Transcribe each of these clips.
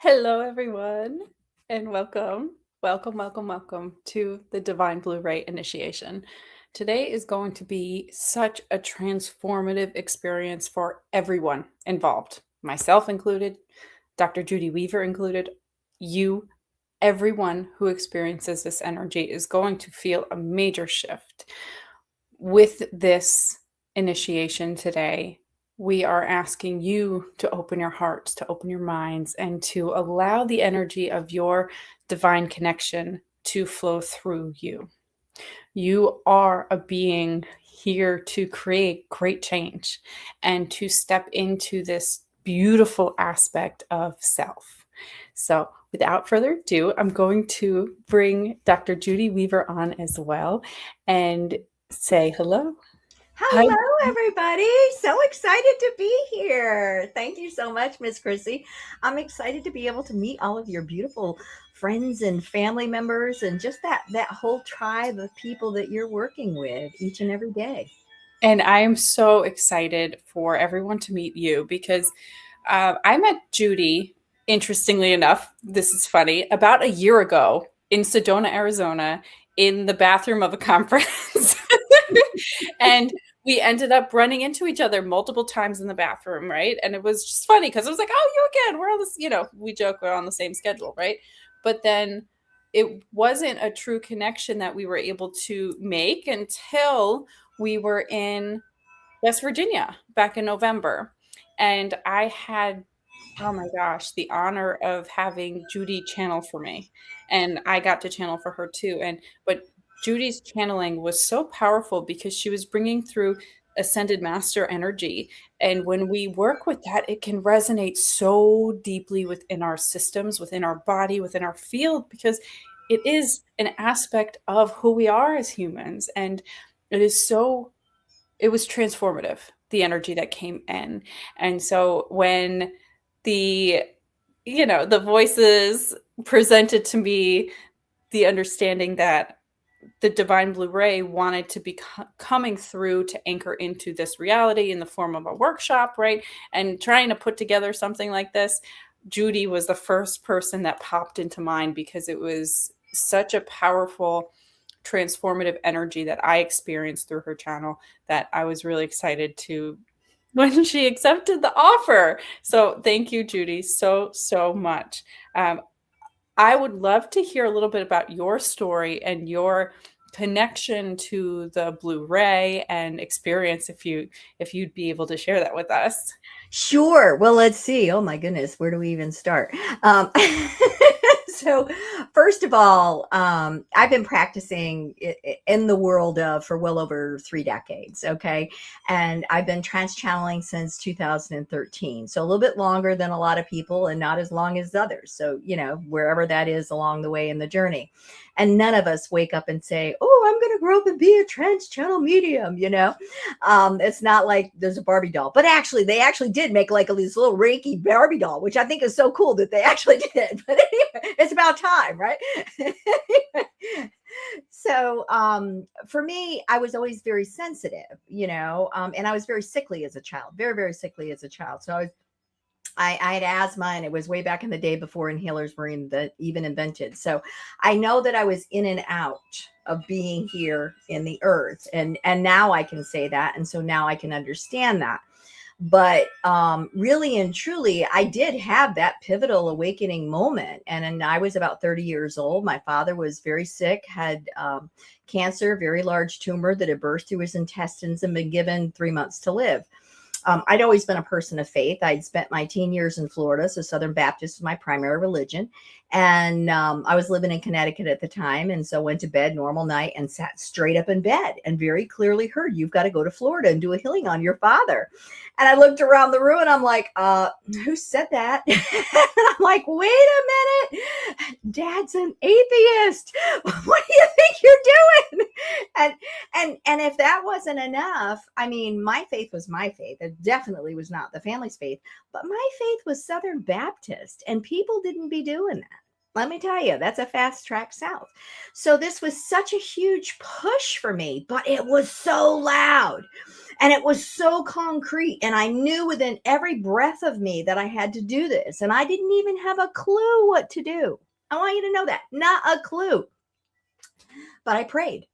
Hello, everyone, and welcome to the Divine Blu-ray initiation. Today is going to be such a transformative experience for everyone involved, myself included, Dr. Judi Weaver included, you, everyone who experiences this energy is going to feel a major shift. With this initiation today, we are asking you to open your hearts, to open your minds, and to allow the energy of your divine connection to flow through you. You are a being here to create great change and to step into this beautiful aspect of self. So, without further ado, I'm going to bring Dr. Judi Weaver on as well and say hello. Hi. Hello, everybody. So excited to be here. Thank you so much, Miss Krissy. I'm excited to be able to meet all of your beautiful friends and family members and just that whole tribe of people that you're working with each and every day. And I am so excited for everyone to meet you because I met Judi, interestingly enough, this is funny, about a year ago in Sedona, Arizona, in the bathroom of a conference. And we ended up running into each other multiple times in the bathroom, right? And it was just funny because it was like, oh, you again. We're on this, we joke we're on the same schedule, right? But then it wasn't a true connection that we were able to make until we were in West Virginia back in November. And I had, oh my gosh, the honor of having Judi channel for me. And I got to channel for her too. But Judi's channeling was so powerful because she was bringing through ascended master energy. And when we work with that, it can resonate so deeply within our systems, within our body, within our field, because it is an aspect of who we are as humans. And it was transformative, the energy that came in. And so when the the voices presented to me the understanding that the Divine Blu-ray wanted to be coming through to anchor into this reality in the form of a workshop, right? And trying to put together something like this, Judi was the first person that popped into mind because it was such a powerful transformative energy that I experienced through her channel that I was really excited to when she accepted the offer. So thank you, Judi, so much. I would love to hear a little bit about your story and your connection to the Blu-ray and experience if you'd be able to share that with us. Sure. Well, let's see. Oh my goodness, where do we even start? So, first of all, I've been practicing in the world of for well over 3 decades. Okay, and I've been trans channeling since 2013, so a little bit longer than a lot of people, and not as long as others. So, wherever that is along the way in the journey, and none of us wake up and say, "Oh, I'm going to grow up and be a trans channel medium." It's not like there's a Barbie doll, but actually, they actually did make like this little Reiki Barbie doll, which I think is so cool that they actually did. But anyway, it's about time, right? So for me, I was always very sensitive, and I was very sickly as a child, very, very sickly as a child. So I had asthma, and it was way back in the day before inhalers were even invented. So I know that I was in and out of being here in the earth, and now I can say that, and so now I can understand that. But really and truly, I did have that pivotal awakening moment, and I was about 30 years old. My father was very sick, had cancer, very large tumor that had burst through his intestines, and been given 3 months to live. I'd always been a person of faith. I'd spent my teen years in Florida, so Southern Baptist was my primary religion. And I was living in Connecticut at the time. And so went to bed, normal night, and sat straight up in bed and very clearly heard, "You've got to go to Florida and do a healing on your father." And I looked around the room and I'm like, who said that? And I'm like, wait a minute. Dad's an atheist. What do you think you're doing? And if that wasn't enough, I mean, my faith was my faith. It definitely was not the family's faith, but my faith was Southern Baptist, and people didn't be doing that. Let me tell you, that's a fast track south. So this was such a huge push for me, but it was so loud. And it was so concrete. And I knew within every breath of me that I had to do this. And I didn't even have a clue what to do. I want you to know that. Not a clue. But I prayed.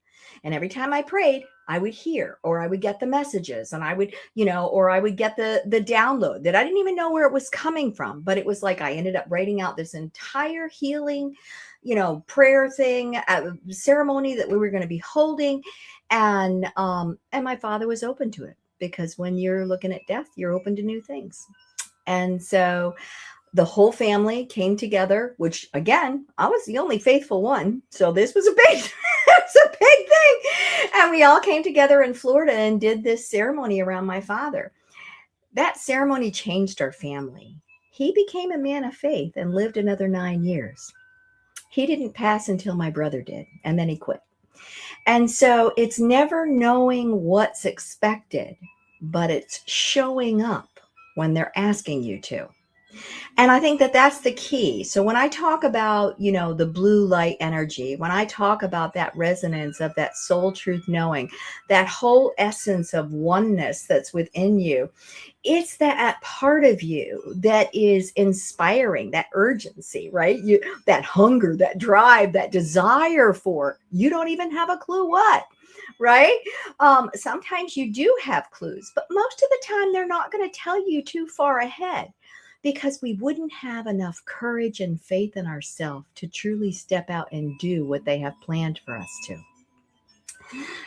And every time I prayed, I would hear, or I would get the messages, and I would, or I would get the download that I didn't even know where it was coming from. But it was like I ended up writing out this entire healing, prayer thing, ceremony that we were going to be holding. And my father was open to it, because when you're looking at death, you're open to new things. And so the whole family came together, which again, I was the only faithful one. So this was a big, it's a big thing. And we all came together in Florida and did this ceremony around my father. That ceremony changed our family. He became a man of faith and lived another 9 years. He didn't pass until my brother did, and then he quit. And so it's never knowing what's expected, but it's showing up when they're asking you to. And I think that that's the key. So when I talk about, the blue light energy, when I talk about that resonance of that soul truth knowing, that whole essence of oneness that's within you, it's that part of you that is inspiring, that urgency, right? That hunger, that drive, that desire for, you don't even have a clue what. Right? Sometimes you do have clues, but most of the time they're not going to tell you too far ahead, because we wouldn't have enough courage and faith in ourselves to truly step out and do what they have planned for us to.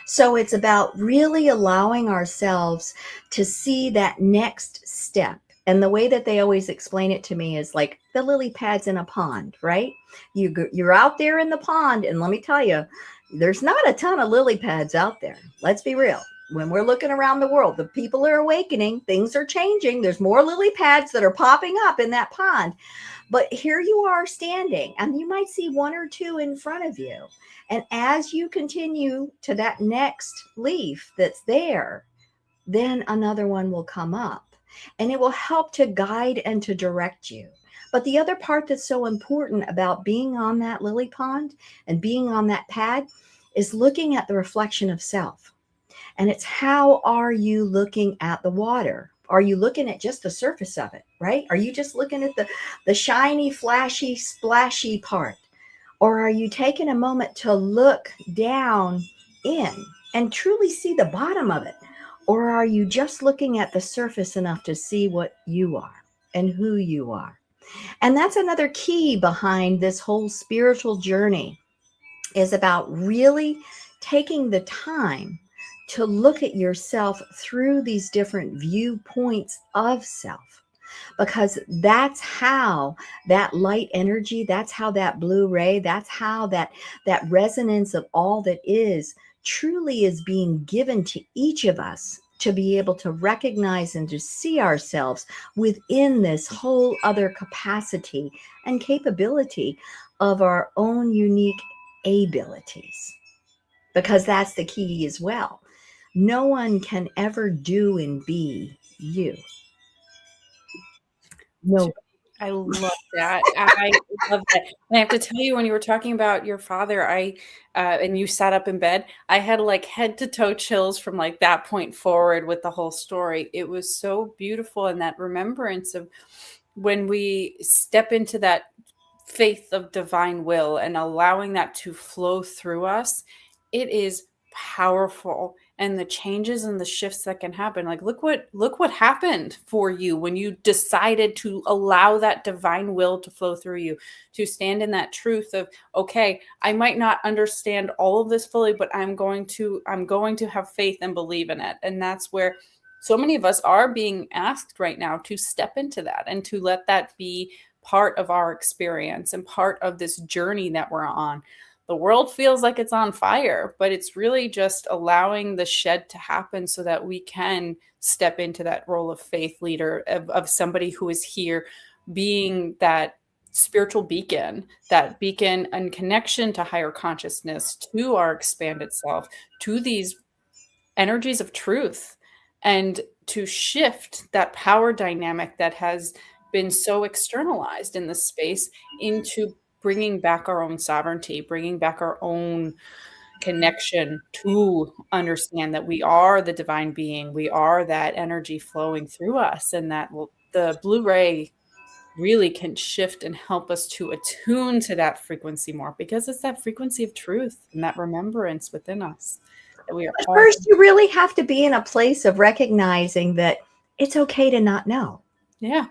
So it's about really allowing ourselves to see that next step. And the way that they always explain it to me is like the lily pads in a pond, right? You're out there in the pond, and let me tell you, there's not a ton of lily pads out there. Let's be real. When we're looking around the world, the people are awakening, things are changing. There's more lily pads that are popping up in that pond. But here you are standing, and you might see one or two in front of you. And as you continue to that next leaf that's there, then another one will come up, and it will help to guide and to direct you. But the other part that's so important about being on that lily pond and being on that pad is looking at the reflection of self. And it's, how are you looking at the water? Are you looking at just the surface of it, right? Are you just looking at the shiny, flashy, splashy part? Or are you taking a moment to look down in and truly see the bottom of it? Or are you just looking at the surface enough to see what you are and who you are? And that's another key behind this whole spiritual journey, is about really taking the time to look at yourself through these different viewpoints of self, because that's how that light energy, that's how that blue ray, that's how that resonance of all that is truly is being given to each of us, to be able to recognize and to see ourselves within this whole other capacity and capability of our own unique abilities. Because that's the key as well. No one can ever do and be you. No. I love that. I love that. And I have to tell you, when you were talking about your father, and you sat up in bed, I had like head to toe chills from like that point forward with the whole story. It was so beautiful. And that remembrance of when we step into that faith of divine will and allowing that to flow through us, it is powerful. And the changes and the shifts that can happen, like look what happened for you when you decided to allow that divine will to flow through you, to stand in that truth of, okay, I might not understand all of this fully, but I'm going to have faith and believe in it. And that's where so many of us are being asked right now to step into that and to let that be part of our experience and part of this journey that we're on. The world feels like it's on fire, but it's really just allowing the shed to happen so that we can step into that role of faith leader, of somebody who is here being that spiritual beacon, that beacon and connection to higher consciousness, to our expanded self, to these energies of truth, and to shift that power dynamic that has been so externalized in this space into bringing back our own sovereignty, bringing back our own connection to understand that we are the divine being, we are that energy flowing through us, and that the blue ray really can shift and help us to attune to that frequency more, because it's that frequency of truth and that remembrance within us that we are But part first, of. you really have to be in a place of recognizing that it's okay to not know. Yeah.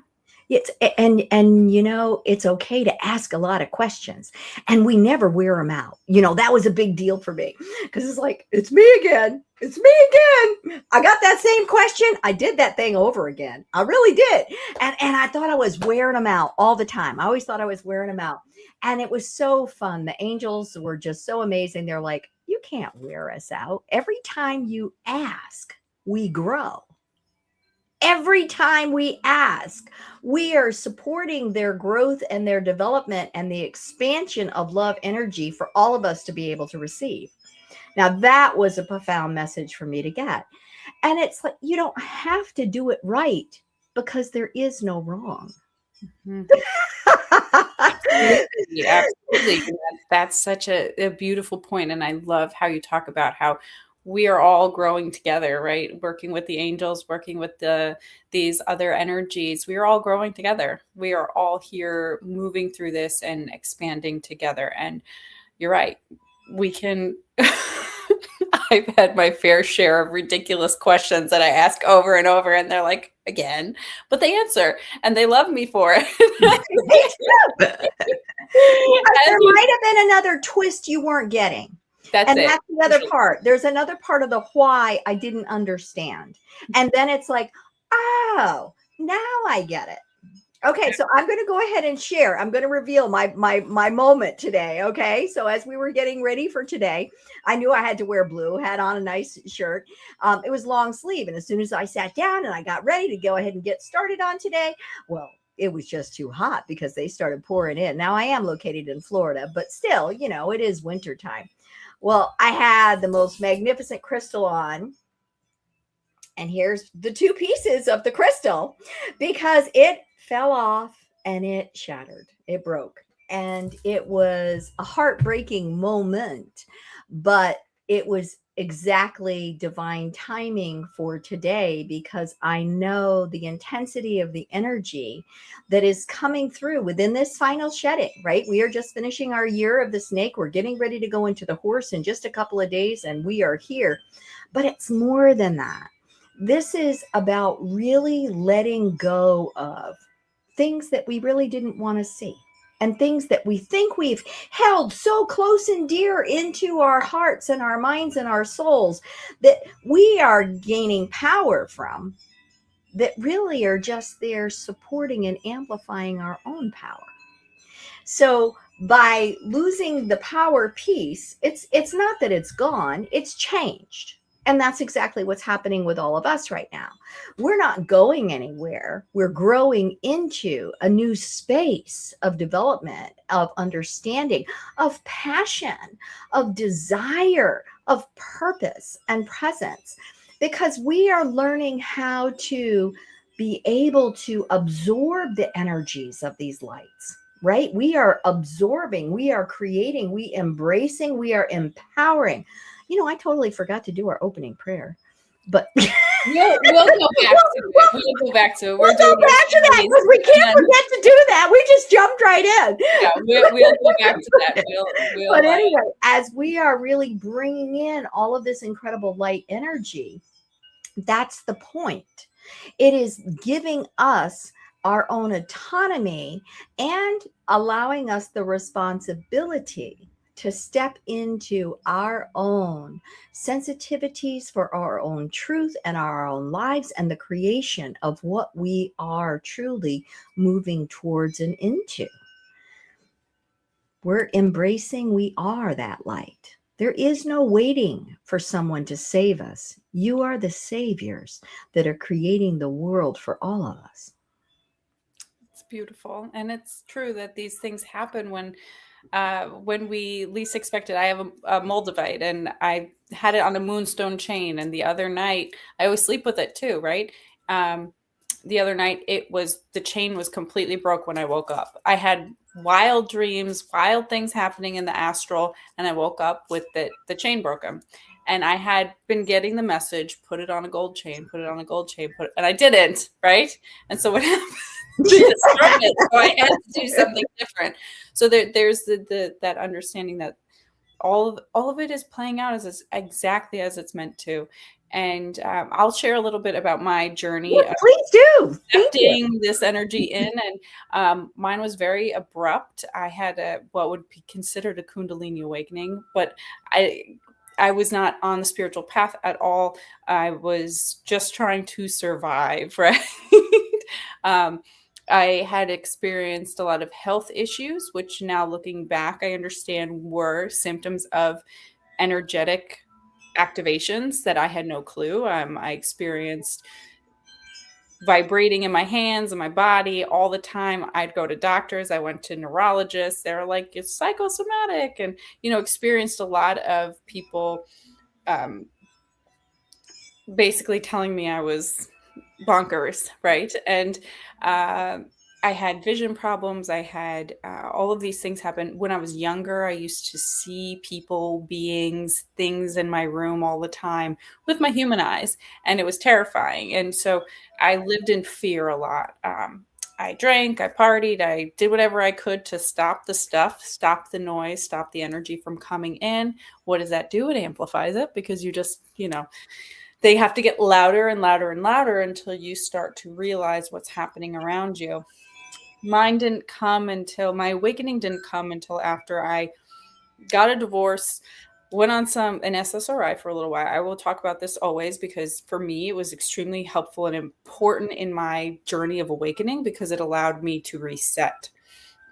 It's and it's okay to ask a lot of questions, and we never wear them out. That was a big deal for me, because it's like, it's me again. It's me again. I got that same question. I did that thing over again. I really did. And I thought I was wearing them out all the time. I always thought I was wearing them out. And it was so fun. The angels were just so amazing. They're like, you can't wear us out. Every time you ask, we grow. Every time we ask, we are supporting their growth and their development and the expansion of love energy for all of us to be able to receive. Now, that was a profound message for me to get. And it's like, you don't have to do it right, because there is no wrong. Mm-hmm. Absolutely, absolutely. That's such a beautiful point. And I love how you talk about how we are all growing together, right? Working with the angels, working with these other energies. We are all growing together. We are all here moving through this and expanding together. And you're right. We can I've had my fair share of ridiculous questions that I ask over and over, and they're like, again, but they answer and they love me for it. There might have been another twist you weren't getting. That's And it. that's the other part. There's another part of the why I didn't understand. And then it's like, oh, now I get it. Okay, so I'm going to go ahead and share. I'm going to reveal my moment today. Okay, so as we were getting ready for today, I knew I had to wear blue. Had on a nice shirt. It was long sleeve, and as soon as I sat down and I got ready to go ahead and get started on today, well, it was just too hot because they started pouring in. Now I am located in Florida, but still, it is winter time. Well, I had the most magnificent crystal on. And here's the two pieces of the crystal, because it fell off and it shattered. It broke. And it was a heartbreaking moment, but it was exactly divine timing for today, because I know the intensity of the energy that is coming through within this final shedding, right? We are just finishing our year of the snake. We're getting ready to go into the horse in just a couple of days, and we are here. But it's more than that. This is about really letting go of things that we really didn't want to see, and things that we think we've held so close and dear into our hearts and our minds and our souls that we are gaining power from, that really are just there supporting and amplifying our own power. So by losing the power piece, it's not that it's gone, it's changed. And that's exactly what's happening with all of us right now. We're not going anywhere. We're growing into a new space of development, of understanding, of passion, of desire, of purpose and presence, because we are learning how to be able to absorb the energies of these lights. Right? We are absorbing, we are creating, we embracing, we are empowering. I totally forgot to do our opening prayer, but we'll go back to it. We'll go back to it. We'll go back to that, because we can't forget to do that. We just jumped right in. Yeah, we'll go back to that. But anyway, as we are really bringing in all of this incredible light energy, that's the point. It is giving us our own autonomy and allowing us the responsibility to step into our own sensitivities for our own truth and our own lives, and the creation of what we are truly moving towards and into. We're embracing, we are that light. There is no waiting for someone to save us. You are the saviors that are creating the world for all of us. It's beautiful. And it's true that these things happen when we least expect it. I have a moldavite, and I had it on a moonstone chain. And the other night, I always sleep with it too, right? The other night, the chain was completely broke when I woke up. I had wild dreams, wild things happening in the astral, and I woke up with the chain broken. And I had been getting the message, put it on a gold chain, put it on a gold chain, and I didn't, right? And so what happened? They destroyed it. So I had to do something different. So there's the that understanding that all of it is playing out as exactly as it's meant to. And I'll share a little bit about my journey Yeah, please do. Thank you. accepting this energy in, and mine was very abrupt. I had a what would be considered a kundalini awakening, but I was not on the spiritual path at all. I was just trying to survive, right? um, I had experienced a lot of health issues, which now looking back, I understand were symptoms of energetic activations that I had no clue. I experienced vibrating in my hands and my body all the time. I'd go to doctors. I went to neurologists. They're like, it's psychosomatic, and, experienced a lot of people um, basically telling me I was bonkers, right? And uh, I had vision problems. I had all of these things happen. When I was younger, I used to see people, beings, things in my room all the time with my human eyes, and it was terrifying. And so I lived in fear a lot. I drank, I partied, I did whatever I could to stop the stuff, stop the noise, stop the energy from coming in. What does that do? It amplifies it, because you just, they have to get louder and louder and louder until you start to realize what's happening around you. My awakening didn't come until after I got a divorce, went on an SSRI for a little while. I will talk about this always, because for me, it was extremely helpful and important in my journey of awakening, because it allowed me to reset.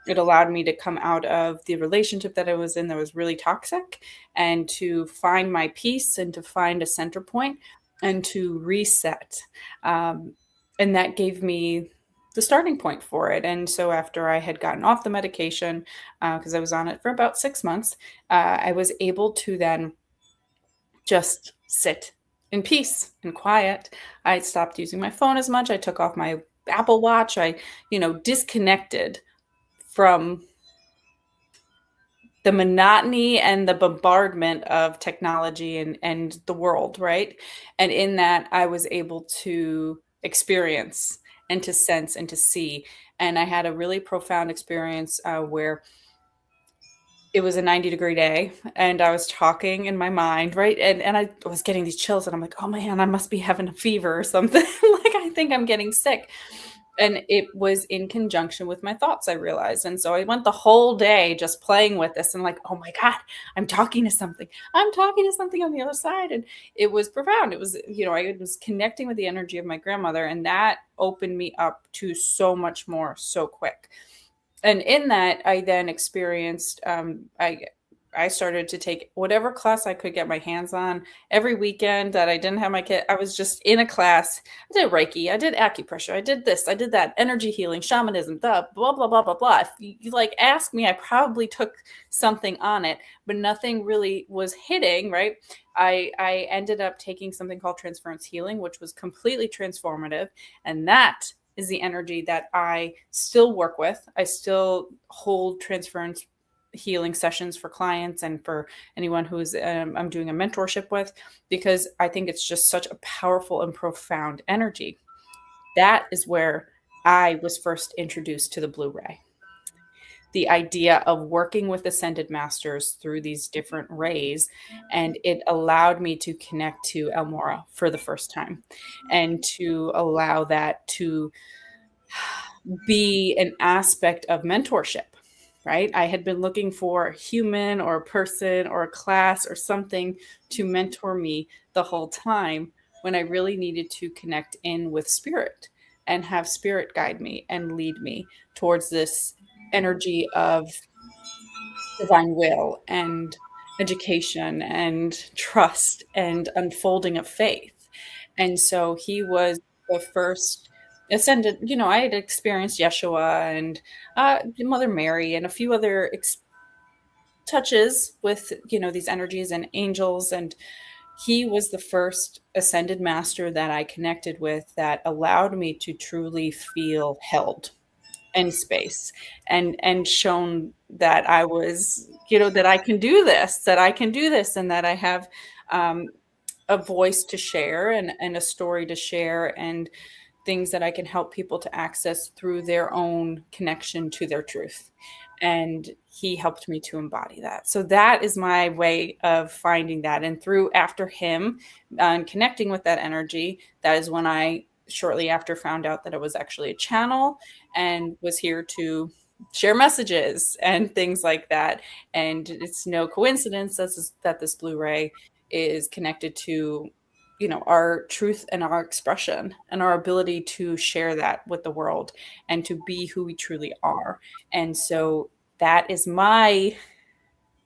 It allowed me to come out of the relationship that I was in that was really toxic, and to find my peace, and to find a center point, and to reset. Um, and that gave me the starting point for it. And so after I had gotten off the medication, because I was on it for about 6 months, I was able to then just sit in peace and quiet. I stopped using my phone as much. I took off my Apple Watch. I, disconnected from the monotony and the bombardment of technology and the world, right? And in that, I was able to experience and to sense and to see. And I had a really profound experience where it was a 90-degree day, and I was talking in my mind, right? And I was getting these chills, and I'm like, oh man, I must be having a fever or something. Like, I think I'm getting sick. And it was in conjunction with my thoughts, I realized. And so I went the whole day just playing with this, and like, oh my God, I'm talking to something. I'm talking to something on the other side. And it was profound. It was, I was connecting with the energy of my grandmother, and that opened me up to so much more so quick. And in that, I then experienced, I started to take whatever class I could get my hands on. Every weekend that I didn't have my kid, I was just in a class. I did Reiki, I did acupressure, I did this, I did that, energy healing, shamanism, the blah, blah, blah, blah, blah. If you like ask me, I probably took something on it, but nothing really was hitting, right? I ended up taking something called transference healing, which was completely transformative. And that is the energy that I still work with. I still hold transference healing sessions for clients and for anyone who's I'm doing a mentorship with, because I think it's just such a powerful and profound energy. That is where I was first introduced to the blue ray. The idea of working with ascended masters through these different rays, and it allowed me to connect to El Morya for the first time, and to allow that to be an aspect of mentorship, right? I had been looking for a human or a person or a class or something to mentor me the whole time, when I really needed to connect in with spirit and have spirit guide me and lead me towards this energy of divine will and education and trust and unfolding of faith. And so he was the first ascended. I had experienced Yeshua and Mother Mary and a few other touches with, these energies and angels. And he was the first ascended master that I connected with, that allowed me to truly feel held and space, and shown that I was, that I can do this, and that I have a voice to share, and a story to share, and things that I can help people to access through their own connection to their truth. And he helped me to embody that. So that is my way of finding that. And through after him and connecting with that energy, that is when I shortly after found out that it was actually a channel and was here to share messages and things like that. And it's no coincidence that this Blu-ray is connected to our truth and our expression and our ability to share that with the world and to be who we truly are. And so that is my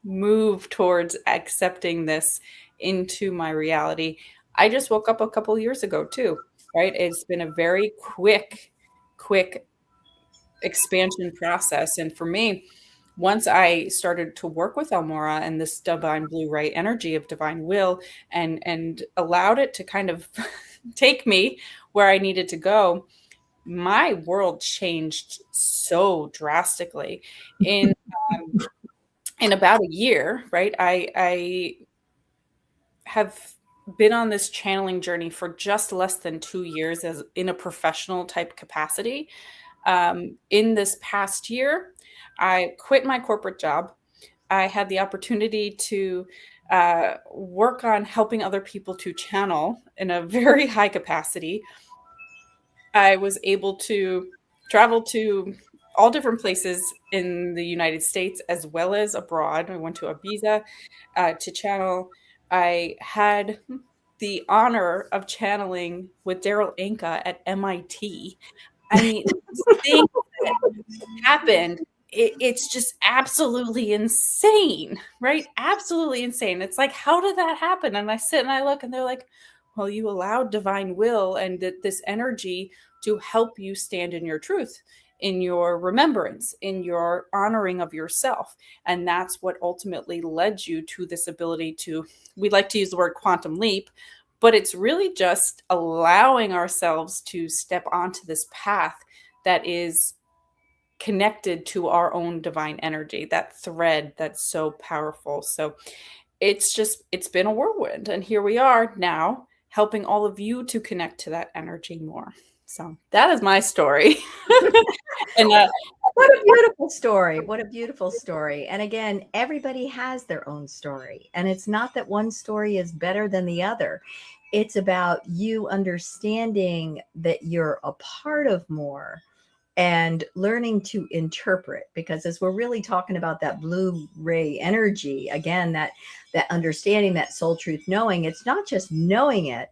move towards accepting this into my reality. I just woke up a couple years ago too, right? It's been a very quick expansion process. And for me, once I started to work with Elmora and this divine Blu-ray energy of divine will, and allowed it to kind of take me where I needed to go, my world changed so drastically in about a year, right? I have been on this channeling journey for just less than 2 years as in a professional type capacity. In this past year, I quit my corporate job. I had the opportunity to work on helping other people to channel in a very high capacity. I was able to travel to all different places in the United States as well as abroad. I went to Ibiza to channel. I had the honor of channeling with Daryl Anka at MIT. I mean, things that happened, it's just absolutely insane, right? Absolutely insane. It's like, how did that happen? And I sit and I look, and they're like, well, you allowed divine will and this energy to help you stand in your truth, in your remembrance, in your honoring of yourself. And that's what ultimately led you to this ability to, we like to use the word quantum leap, but it's really just allowing ourselves to step onto this path that is connected to our own divine energy, that thread that's so powerful. So it's been a whirlwind, and here we are now helping all of you to connect to that energy more. So that is my story. And what a beautiful story. What a beautiful story. And again, everybody has their own story. And it's not that one story is better than the other. It's about you understanding that you're a part of more and learning to interpret, because as we're really talking about that Blu-ray energy, again, that understanding, that soul truth knowing, it's not just knowing it,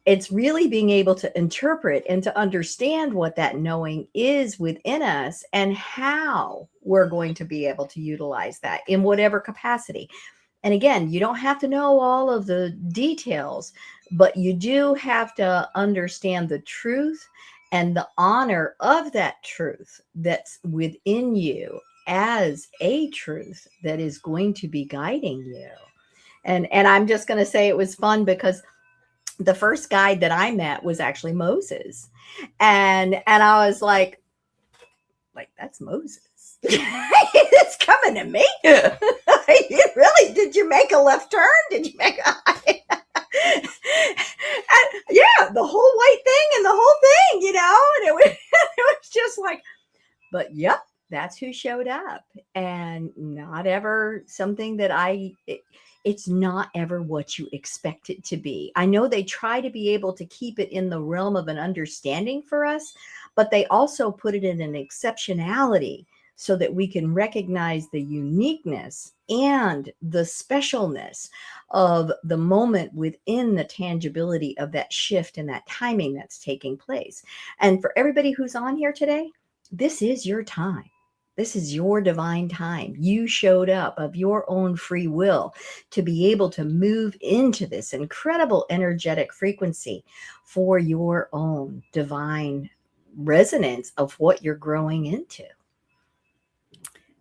it's really being able to interpret and to understand what that knowing is within us and how we're going to be able to utilize that in whatever capacity. And again, you don't have to know all of the details, but you do have to understand the truth and the honor of that truth that's within you as a truth that is going to be guiding you. And I'm just going to say it was fun because the first guide that I met was actually Moses. And I was like, that's Moses. It's coming to me. Really? Did you make a left turn? Did you make a and yeah, the whole white thing and the whole thing, and it was just like, but yep, that's who showed up. And not ever something that it's not ever what you expect it to be. I know they try to be able to keep it in the realm of an understanding for us, but they also put it in an exceptionality so that we can recognize the uniqueness and the specialness of the moment within the tangibility of that shift and that timing that's taking place. And for everybody who's on here today, this is your time. This is your divine time. You showed up of your own free will to be able to move into this incredible energetic frequency for your own divine resonance of what you're growing into.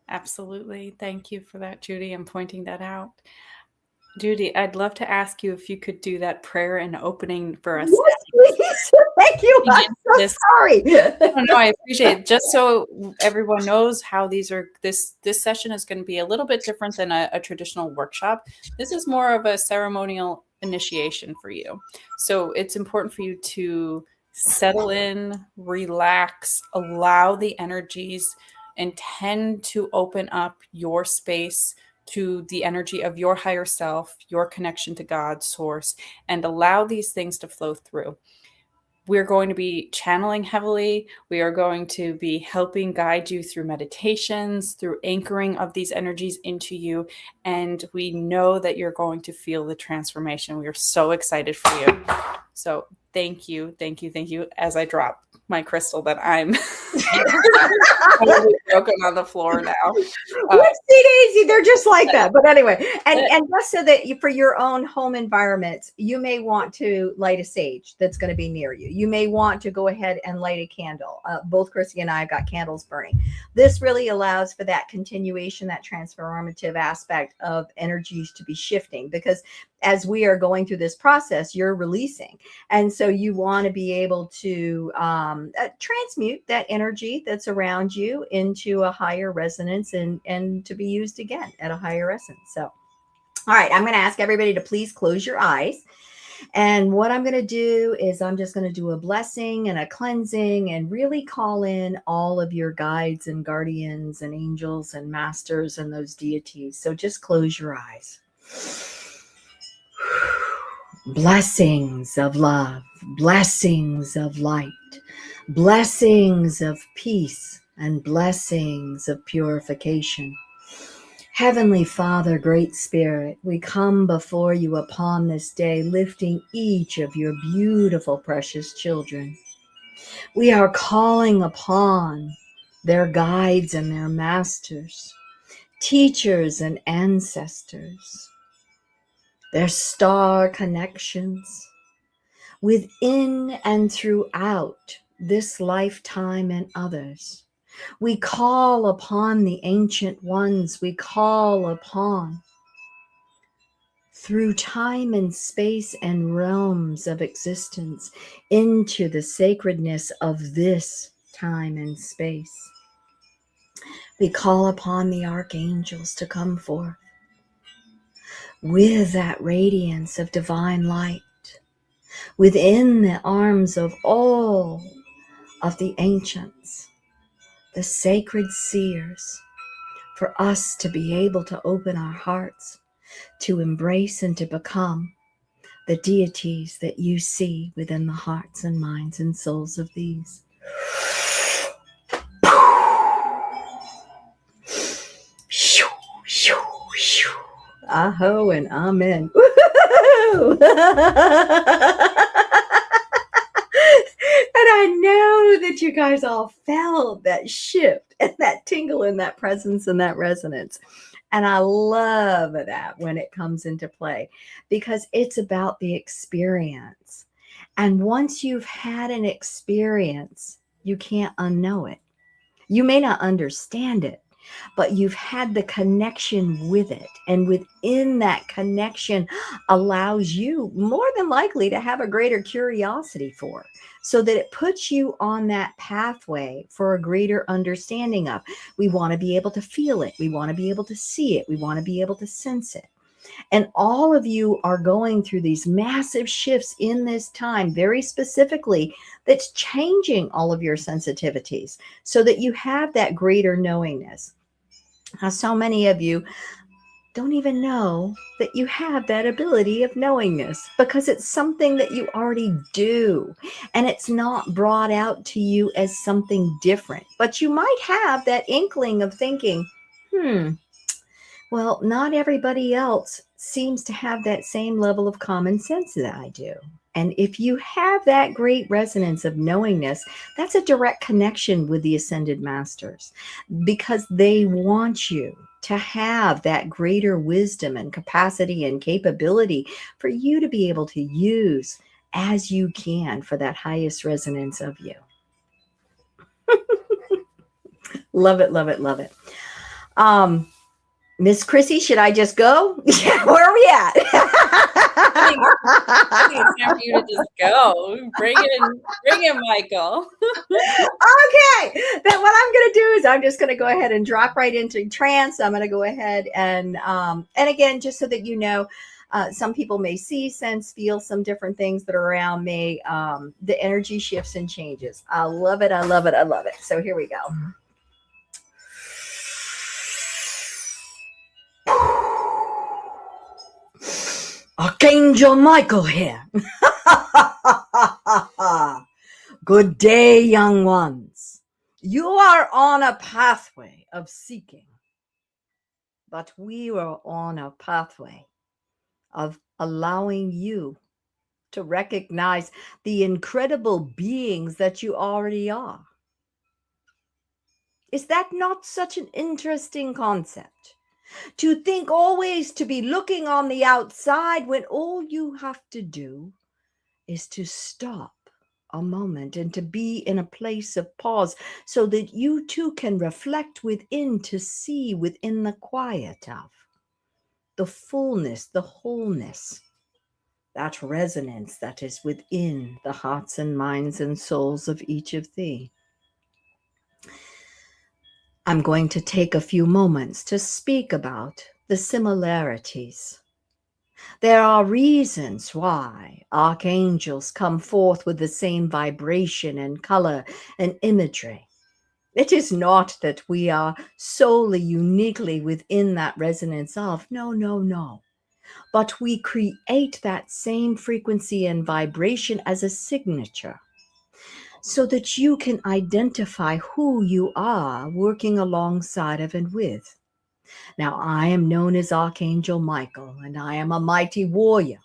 Absolutely. Thank you for that, Judi, and pointing that out. Judi, I'd love to ask you if you could do that prayer and opening for us Yes, please. Thank you. I'm begin so this. sorry. Oh, no, I appreciate it. Just so everyone knows how these are, this session is going to be a little bit different than a traditional workshop. This is more of a ceremonial initiation for you. So it's important for you to settle in, relax, allow the energies, intend to open up your space to the energy of your higher self, your connection to God, source, and allow these things to flow through. We're going to be channeling heavily. We are going to be helping guide you through meditations, through anchoring of these energies into you. And we know that you're going to feel the transformation. We are so excited for you. So thank you, thank you, thank you. As I drop my crystal that I'm totally broken on the floor now. Whoopsie daisy, they're just like that. But anyway, and just so that you, for your own home environments, you may want to light a sage that's going to be near you. You may want to go ahead and light a candle. Both Krissy and I have got candles burning. This really allows for that continuation, that transformative aspect of energies to be shifting, because as we are going through this process, you're releasing. And so you want to be able to transmute that energy that's around you into a higher resonance, and to be used again at a higher essence. So, all right, I'm going to ask everybody to please close your eyes. And what I'm going to do is I'm just going to do a blessing and a cleansing and really call in all of your guides and guardians and angels and masters and those deities. So just close your eyes. Blessings of love, blessings of light, blessings of peace, and blessings of purification. Heavenly Father, Great Spirit, we come before you upon this day, lifting each of your beautiful, precious children. We are calling upon their guides and their masters, teachers and ancestors, their star connections, within and throughout this lifetime and others. We call upon the ancient ones. We call upon, through time and space and realms of existence, into the sacredness of this time and space. We call upon the archangels to come forth with that radiance of divine light, within the arms of all of the ancients, the sacred seers, for us to be able to open our hearts, to embrace and to become the deities that you see within the hearts and minds and souls of these. Aho and amen. And I know that you guys all felt that shift and that tingle and that presence and that resonance. And I love that when it comes into play, because it's about the experience. And once you've had an experience, you can't unknow it. You may not understand it, but you've had the connection with it. And within that connection allows you more than likely to have a greater curiosity for, so that it puts you on that pathway for a greater understanding of. We want to be able to feel it. We want to be able to see it. We want to be able to sense it. And all of you are going through these massive shifts in this time, very specifically, that's changing all of your sensitivities so that you have that greater knowingness. Now, so many of you don't even know that you have that ability of knowingness, because it's something that you already do, and it's not brought out to you as something different. But you might have that inkling of thinking, well, not everybody else seems to have that same level of common sense that I do. And if you have that great resonance of knowingness, that's a direct connection with the ascended masters, because they want you to have that greater wisdom and capacity and capability for you to be able to use as you can for that highest resonance of you. Love it, love it, love it. Miss Krissy, should I just go? Where are we at? I think it's time for you to just go. Bring in, Michael. Okay, then what I'm going to do is I'm just going to go ahead and drop right into trance. I'm going to go ahead and again, just so that you know, some people may see, sense, feel some different things that are around me. The energy shifts and changes. I love it. I love it. I love it. So here we go. Archangel Michael here. Good day, young ones. You are on a pathway of seeking, but we are on a pathway of allowing you to recognize the incredible beings that you already are. Is that not such an interesting concept? To think always to be looking on the outside when all you have to do is to stop a moment and to be in a place of pause so that you too can reflect within to see within the quiet of the fullness, the wholeness, that resonance that is within the hearts and minds and souls of each of thee. I'm going to take a few moments to speak about the similarities. There are reasons why archangels come forth with the same vibration and color and imagery. It is not that we are solely uniquely within that resonance of, no. But we create that same frequency and vibration as a signature so that you can identify who you are working alongside of and with. Now, I am known as Archangel Michael, and I am a mighty warrior.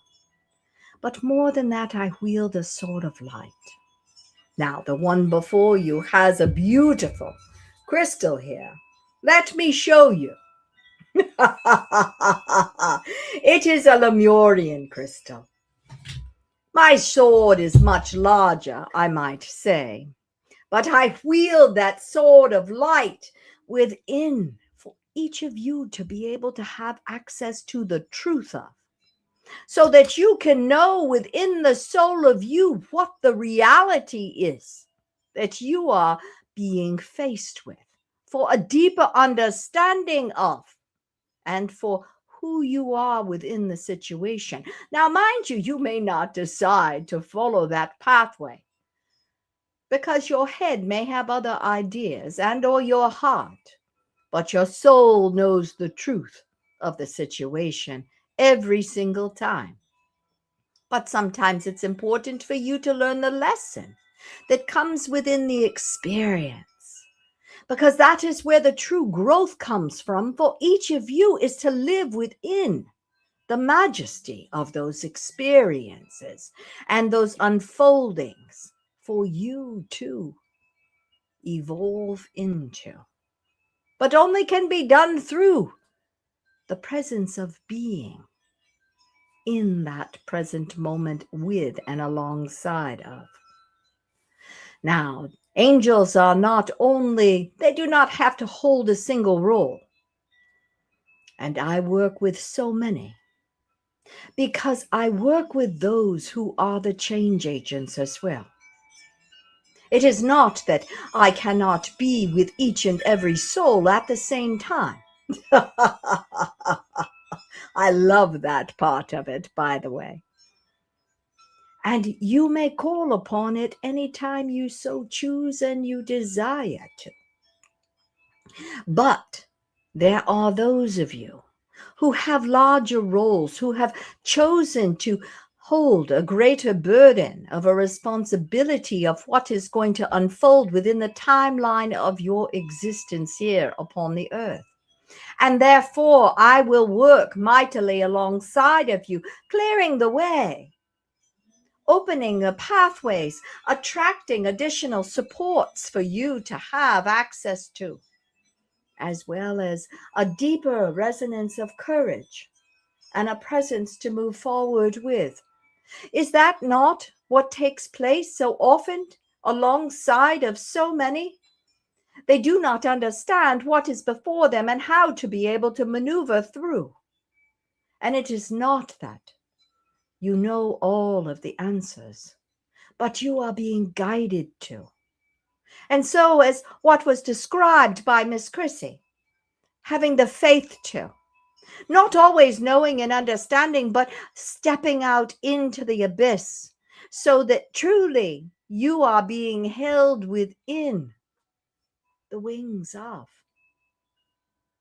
But more than that, I wield a sword of light. Now, the one before you has a beautiful crystal here. Let me show you. It is a Lemurian crystal. My sword is much larger, I might say, but I wield that sword of light within for each of you to be able to have access to the truth of, so that you can know within the soul of you what the reality is that you are being faced with, for a deeper understanding of, and for who you are within the situation. Now, mind you, you may not decide to follow that pathway because your head may have other ideas and or your heart, but your soul knows the truth of the situation every single time. But sometimes it's important for you to learn the lesson that comes within the experience, because that is where the true growth comes from for each of you, is to live within the majesty of those experiences and those unfoldings for you to evolve into. But only can be done through the presence of being in that present moment with and alongside of. Now, angels are not only, they do not have to hold a single role. And I work with so many because I work with those who are the change agents as well. It is not that I cannot be with each and every soul at the same time. I love that part of it, by the way. And you may call upon it anytime you so choose and you desire to. But there are those of you who have larger roles, who have chosen to hold a greater burden of a responsibility of what is going to unfold within the timeline of your existence here upon the earth. And therefore, I will work mightily alongside of you, clearing the way, opening the pathways, attracting additional supports for you to have access to, as well as a deeper resonance of courage and a presence to move forward with. Is that not what takes place so often alongside of so many? They do not understand what is before them and how to be able to maneuver through. And it is not that you know all of the answers, but you are being guided to. And so, as what was described by Miss Krissy, having the faith to, not always knowing and understanding, but stepping out into the abyss so that truly you are being held within the wings of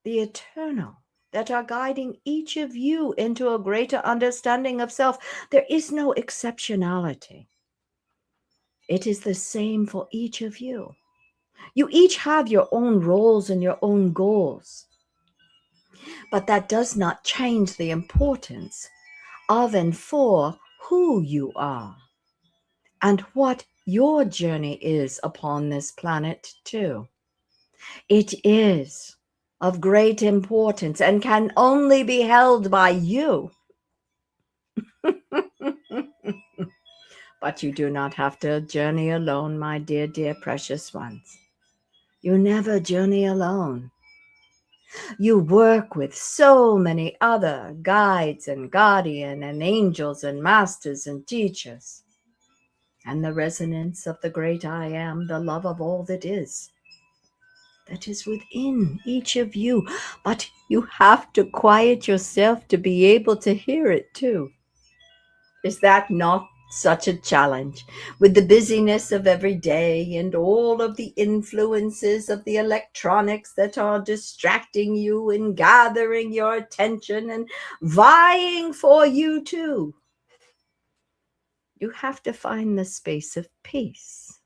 the eternal that are guiding each of you into a greater understanding of self. There is no exceptionality. It is the same for each of you. You each have your own roles and your own goals. But that does not change the importance of and for who you are and what your journey is upon this planet too. It is of great importance and can only be held by you. But you do not have to journey alone, my dear, dear, precious ones. You never journey alone. You work with so many other guides and guardians and angels and masters and teachers. And the resonance of the great I am, the love of all that is within each of you. But you have to quiet yourself to be able to hear it too. Is that not such a challenge with the busyness of every day and all of the influences of the electronics that are distracting you and gathering your attention and vying for you too? You have to find the space of peace.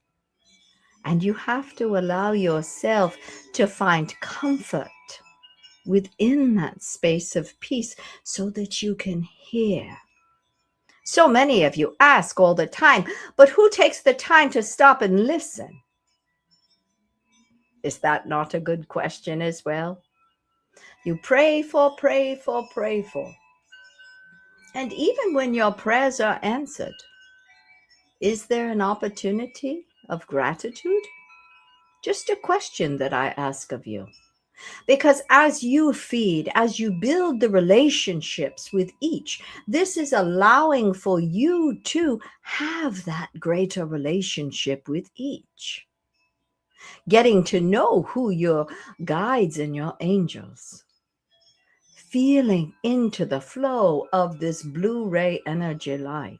And you have to allow yourself to find comfort within that space of peace so that you can hear. So many of you ask all the time, but who takes the time to stop and listen? Is that not a good question as well? You pray for. And even when your prayers are answered, is there an opportunity of gratitude? Just a question that I ask of you. Because as you feed, as you build the relationships with each, this is allowing for you to have that greater relationship with each. Getting to know who your guides and your angels. Feeling into the flow of this blue ray energy light.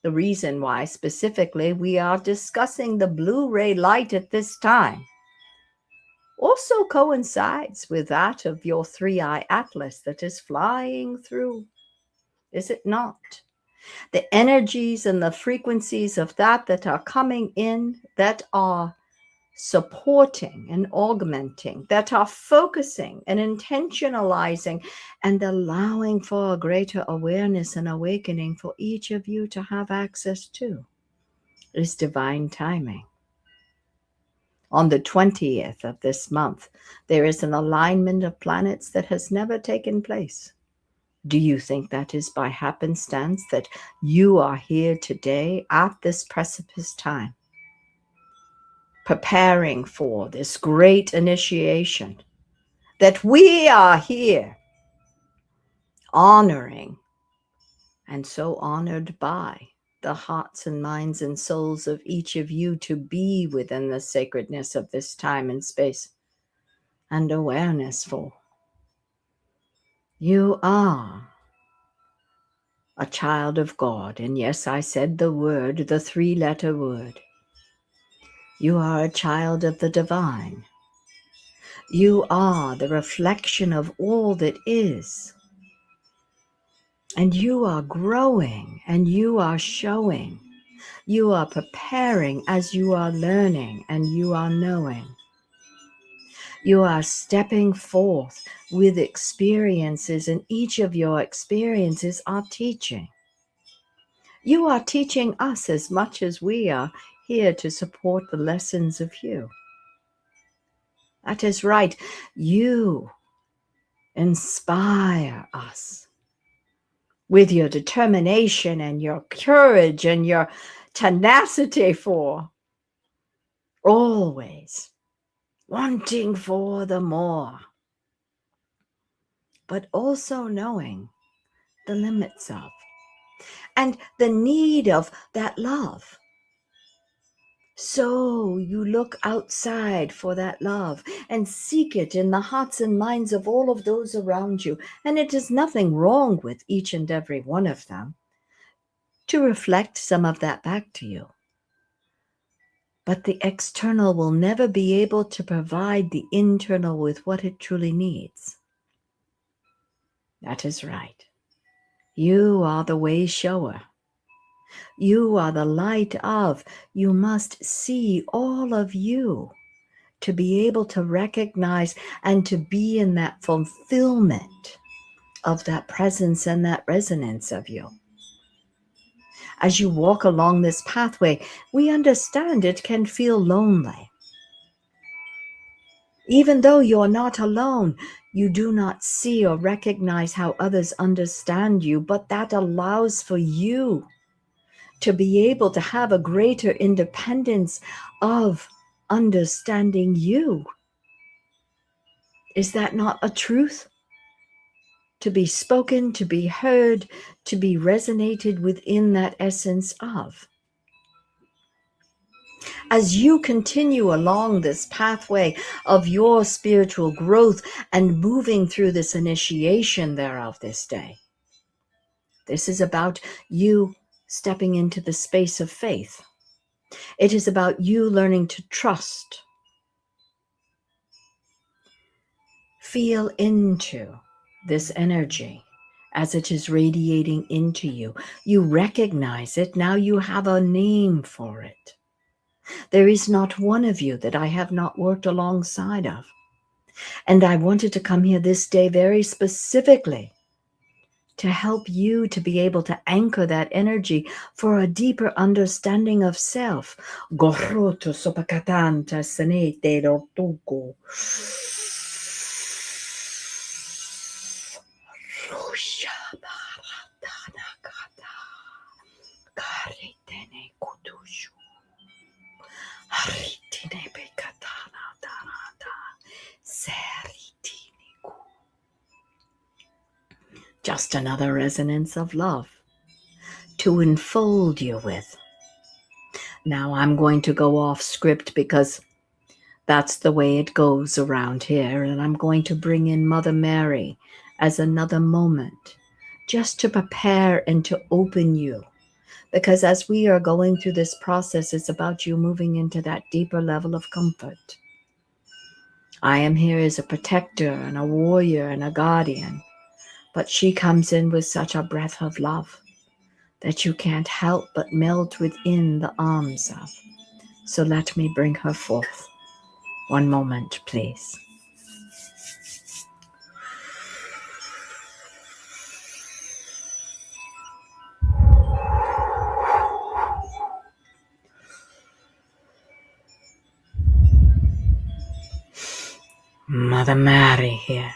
The reason why specifically we are discussing the blue ray light at this time also coincides with that of your three-eye atlas that is flying through, is it not? The energies and the frequencies of that are coming in, that are supporting and augmenting, that are focusing and intentionalizing and allowing for a greater awareness and awakening for each of you to have access to, is divine timing. On the 20th of this month, there is an alignment of planets that has never taken place. Do you think that is by happenstance that you are here today at this precipice time, preparing for this great initiation, that we are here honoring and so honored by the hearts and minds and souls of each of you to be within the sacredness of this time and space and awareness for? You are a child of God. And yes, I said the word, the three-letter word. You are a child of the divine. You are the reflection of all that is. And you are growing and you are showing. You are preparing as you are learning and you are knowing. You are stepping forth with experiences, and each of your experiences are teaching. You are teaching us as much as we are here to support the lessons of you. That is right. You inspire us with your determination and your courage and your tenacity for always wanting for the more, but also knowing the limits of and the need of that love. So you look outside for that love and seek it in the hearts and minds of all of those around you. And it is nothing wrong with each and every one of them to reflect some of that back to you. But the external will never be able to provide the internal with what it truly needs. That is right. You are the way shower. You are the light of. You must see all of you to be able to recognize and to be in that fulfillment of that presence and that resonance of you. As you walk along this pathway, we understand it can feel lonely. Even though you're not alone, you do not see or recognize how others understand you, but that allows for you to be able to have a greater independence of understanding you. Is that not a truth? To be spoken, to be heard, to be resonated within that essence of. As you continue along this pathway of your spiritual growth and moving through this initiation thereof this day, this is about you stepping into the space of faith. It is about you learning to trust, feel into this energy as it is radiating into you. You recognize it. Now you have a name for it. There is not one of you that I have not worked alongside of. And I wanted to come here this day very specifically to help you to be able to anchor that energy for a deeper understanding of self. Goroto sopakatanta senete rotuko. Just another resonance of love to enfold you with. Now I'm going to go off script because that's the way it goes around here, and I'm going to bring in Mother Mary as another moment just to prepare and to open you. Because as we are going through this process, it's about you moving into that deeper level of comfort. I am here as a protector and a warrior and a guardian, but she comes in with such a breath of love that you can't help but melt within the arms of. So let me bring her forth. One moment, please. Mother Mary here.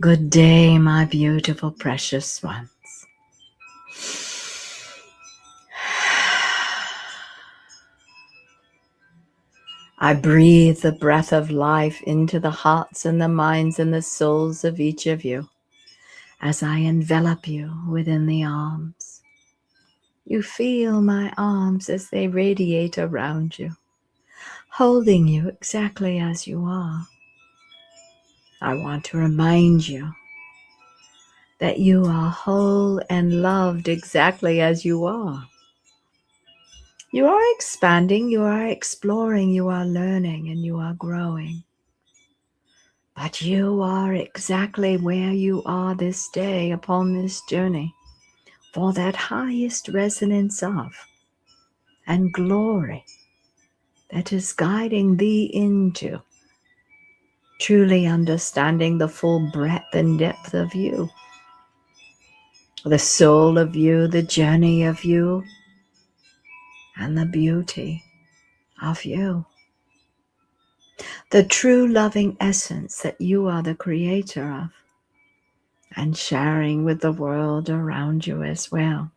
Good day, my beautiful, precious ones. I breathe the breath of life into the hearts and the minds and the souls of each of you as I envelop you within the arms. You feel my arms as they radiate around you, holding you exactly as you are. I want to remind you that you are whole and loved exactly as you are. You are expanding, you are exploring, you are learning, and you are growing. But you are exactly where you are this day upon this journey for that highest resonance of and glory that is guiding thee into truly understanding the full breadth and depth of you, the soul of you, the journey of you, and the beauty of you. The true loving essence that you are the creator of and sharing with the world around you as well.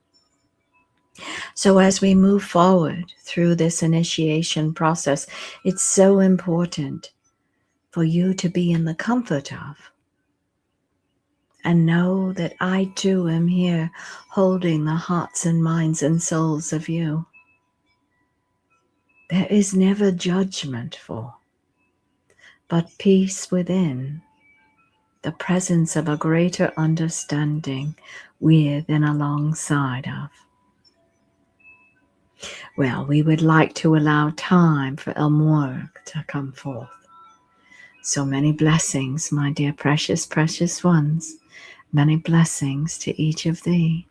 So, as we move forward through this initiation process, it's so important for you to be in the comfort of and know that I too am here holding the hearts and minds and souls of you. There is never judgment for, but peace within, the presence of a greater understanding with and alongside of. Well, we would like to allow time for Morya to come forth. So many blessings, my dear precious, precious ones. Many blessings to each of thee.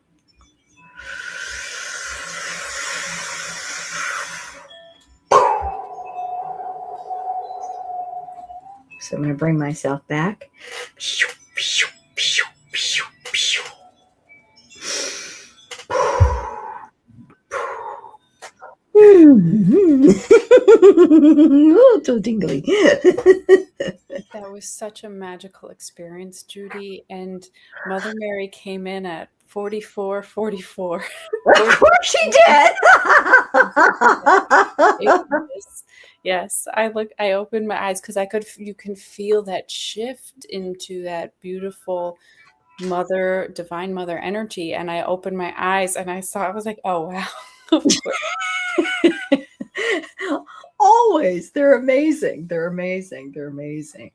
So I'm going to bring myself back. Oh, so tingly. That was such a magical experience, Judi. And Mother Mary came in at 44, 44. Of course she did. Yes, I opened my eyes because you can feel that shift into that beautiful mother, divine mother energy. And I opened my eyes and I was like, oh, wow. Always. They're amazing. They're amazing. They're amazing.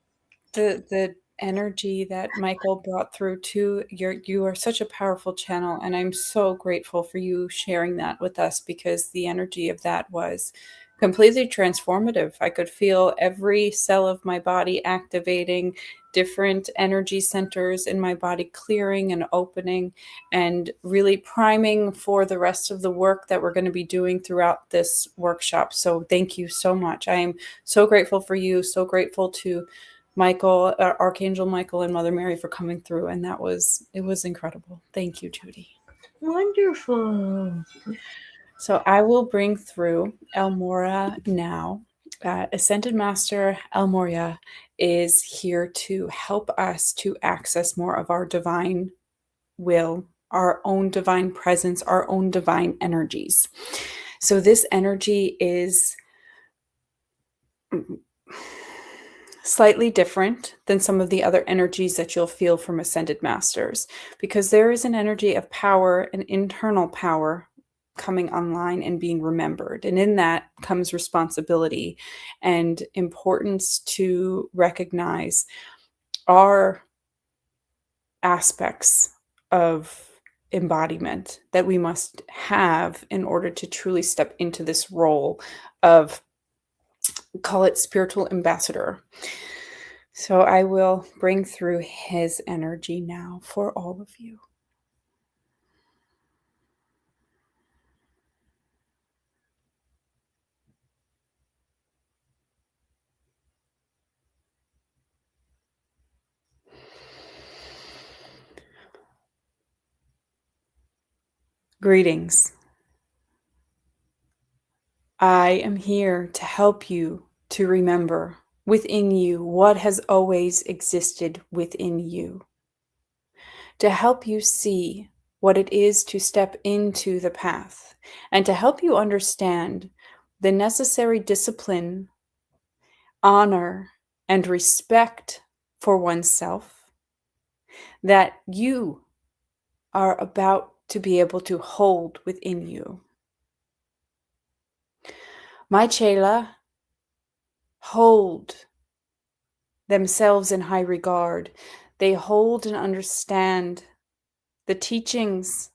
The energy that Michael brought through too, you are such a powerful channel, and I'm so grateful for you sharing that with us, because the energy of that was completely transformative. I could feel every cell of my body activating, different energy centers in my body clearing and opening, and really priming for the rest of the work that we're going to be doing throughout this workshop. So thank you so much. I am so grateful for you, so grateful to Michael, Archangel Michael, and Mother Mary for coming through, and it was incredible. Thank you, Judi. Wonderful. So I will bring through Morya now. Ascended Master Morya is here to help us to access more of our divine will, our own divine presence, our own divine energies. So this energy is slightly different than some of the other energies that you'll feel from Ascended Masters, because there is an energy of power, an internal power coming online and being remembered. And in that comes responsibility and importance to recognize our aspects of embodiment that we must have in order to truly step into this role of, call it, spiritual ambassador. So I will bring through his energy now for all of you. Greetings. I am here to help you to remember within you what has always existed within you, to help you see what it is to step into the path, and to help you understand the necessary discipline, honor, and respect for oneself that you are about to be able to hold within you. My Chela hold themselves in high regard. They hold and understand the teachings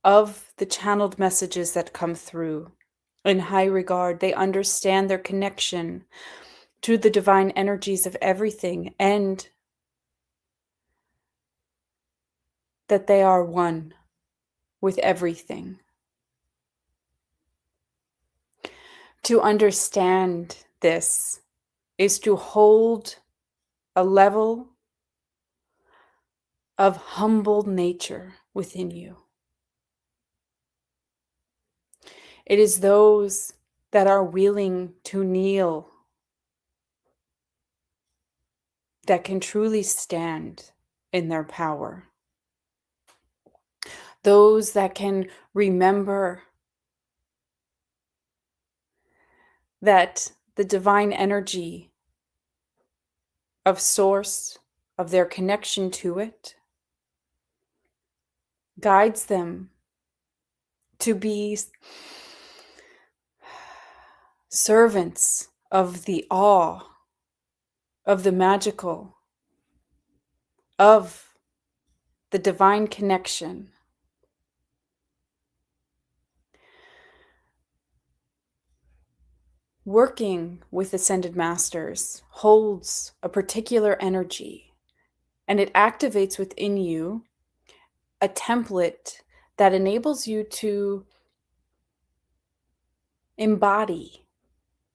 of the channeled messages that come through in high regard. They understand their connection to the divine energies of everything, and that they are one with everything. To understand this is to hold a level of humble nature within you. It is those that are willing to kneel that can truly stand in their power. those that can remember that the divine energy of Source, of their connection to it, guides them to be servants of the awe, of the magical, of the divine connection. Working with Ascended Masters holds a particular energy, and it activates within you a template that enables you to embody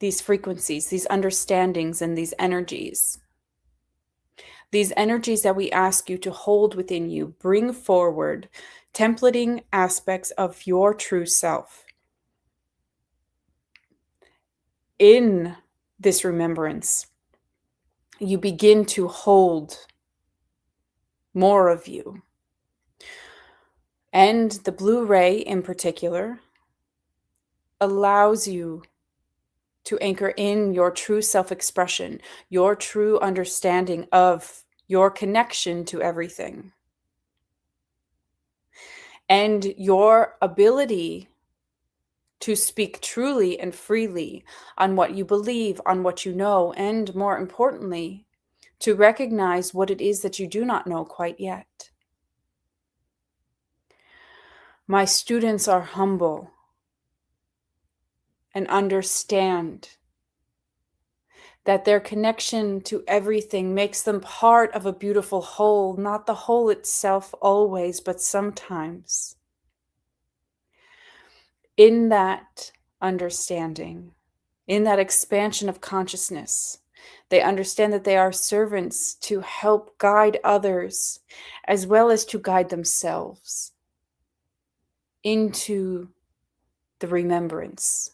these frequencies, these understandings, and these energies. These energies that we ask you to hold within you, bring forward templating aspects of your true self. In this remembrance, you begin to hold more of you. And the blue ray in particular allows you to anchor in your true self-expression, your true understanding of your connection to everything, and your ability to speak truly and freely on what you believe, on what you know, and more importantly, to recognize what it is that you do not know quite yet. My students are humble and understand that their connection to everything makes them part of a beautiful whole, not the whole itself always, but sometimes. In that understanding, in that expansion of consciousness, they understand that they are servants to help guide others as well as to guide themselves into the remembrance.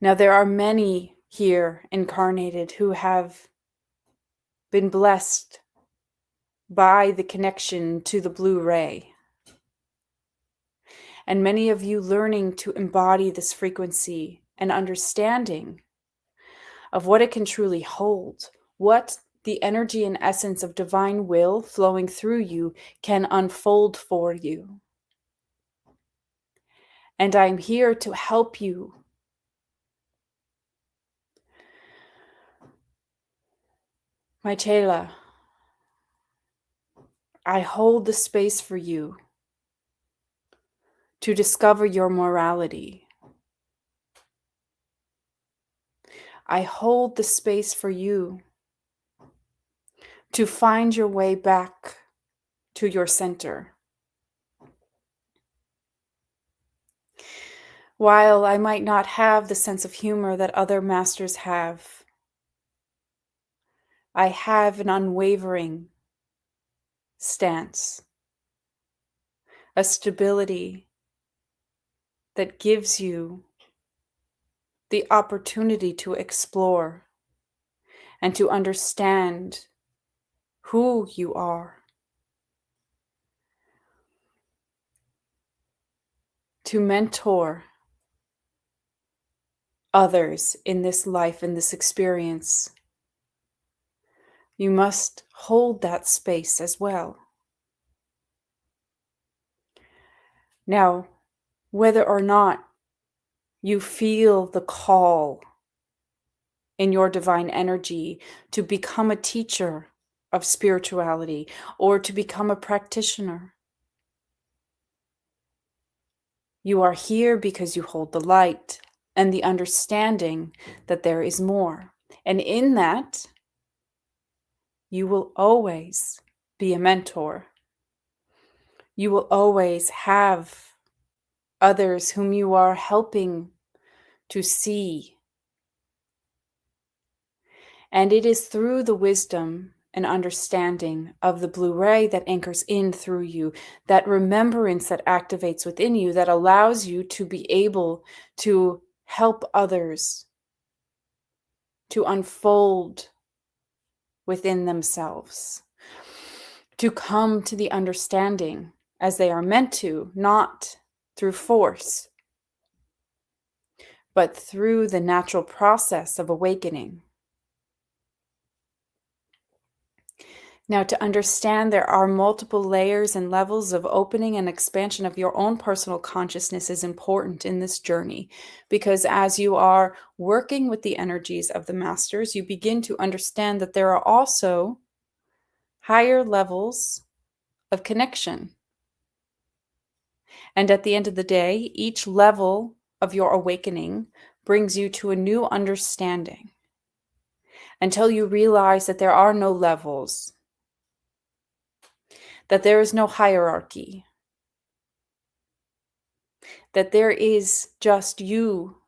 Now, there are many here incarnated who have been blessed by the connection to the blue ray. And many of you learning to embody this frequency and understanding of what it can truly hold, what the energy and essence of divine will flowing through you can unfold for you. And I'm here to help you. My Chela, I hold the space for you to discover your morality. I hold the space for you to find your way back to your center. While I might not have the sense of humor that other masters have, I have an unwavering stance, a stability that gives you the opportunity to explore and to understand who you are, to mentor others in this life, in this experience. You must hold that space as well. Now, whether or not you feel the call in your divine energy to become a teacher of spirituality or to become a practitioner, you are here because you hold the light and the understanding that there is more. And in that, you will always be a mentor. You will always have others whom you are helping to see. And it is through the wisdom and understanding of the blue ray that anchors in through you, that remembrance that activates within you, that allows you to be able to help others to unfold within themselves, to come to the understanding as they are meant to, not through force, but through the natural process of awakening. Now, to understand there are multiple layers and levels of opening and expansion of your own personal consciousness is important in this journey, because as you are working with the energies of the masters, you begin to understand that there are also higher levels of connection. And at the end of the day, each level of your awakening brings you to a new understanding until you realize that there are no levels, that there is no hierarchy, that there is just you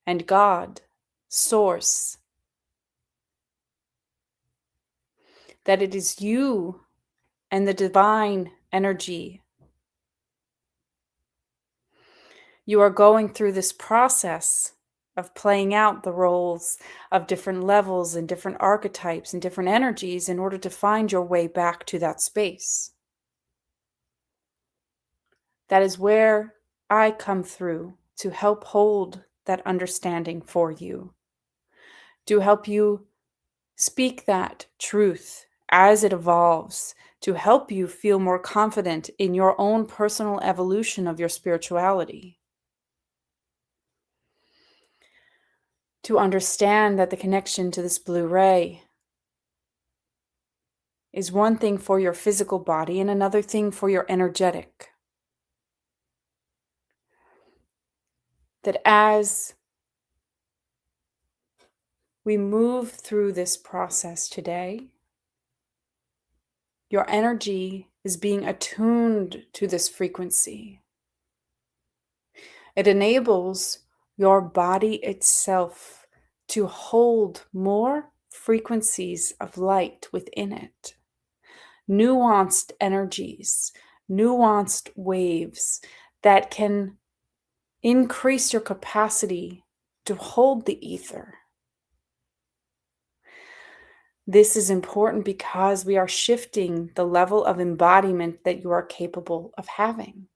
and God, Source, that it is you and the divine energy. You are going through this process of playing out the roles of different levels and different archetypes and different energies in order to find your way back to that space. That is where I come through to help hold that understanding for you, to help you speak that truth as it evolves, to help you feel more confident in your own personal evolution of your spirituality. To understand that the connection to this blue ray is one thing for your physical body and another thing for your energetic. That as we move through this process today, your energy is being attuned to this frequency. It enables your body itself to hold more frequencies of light within it. Nuanced energies, nuanced waves that can increase your capacity to hold the ether. This is important because we are shifting the level of embodiment that you are capable of having.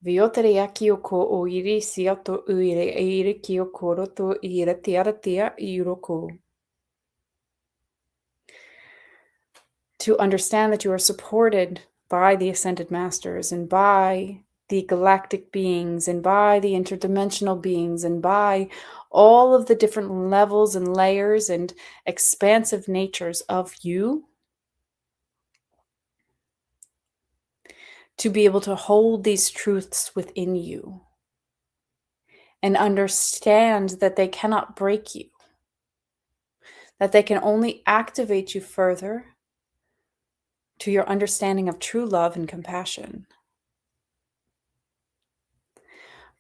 Viotere ko o iri siato uire eire kio koro to ira tiara tia iroko. To understand that you are supported by the Ascended Masters and by the galactic beings and by the interdimensional beings and by all of the different levels and layers and expansive natures of you, to be able to hold these truths within you and understand that they cannot break you, that they can only activate you further to your understanding of true love and compassion.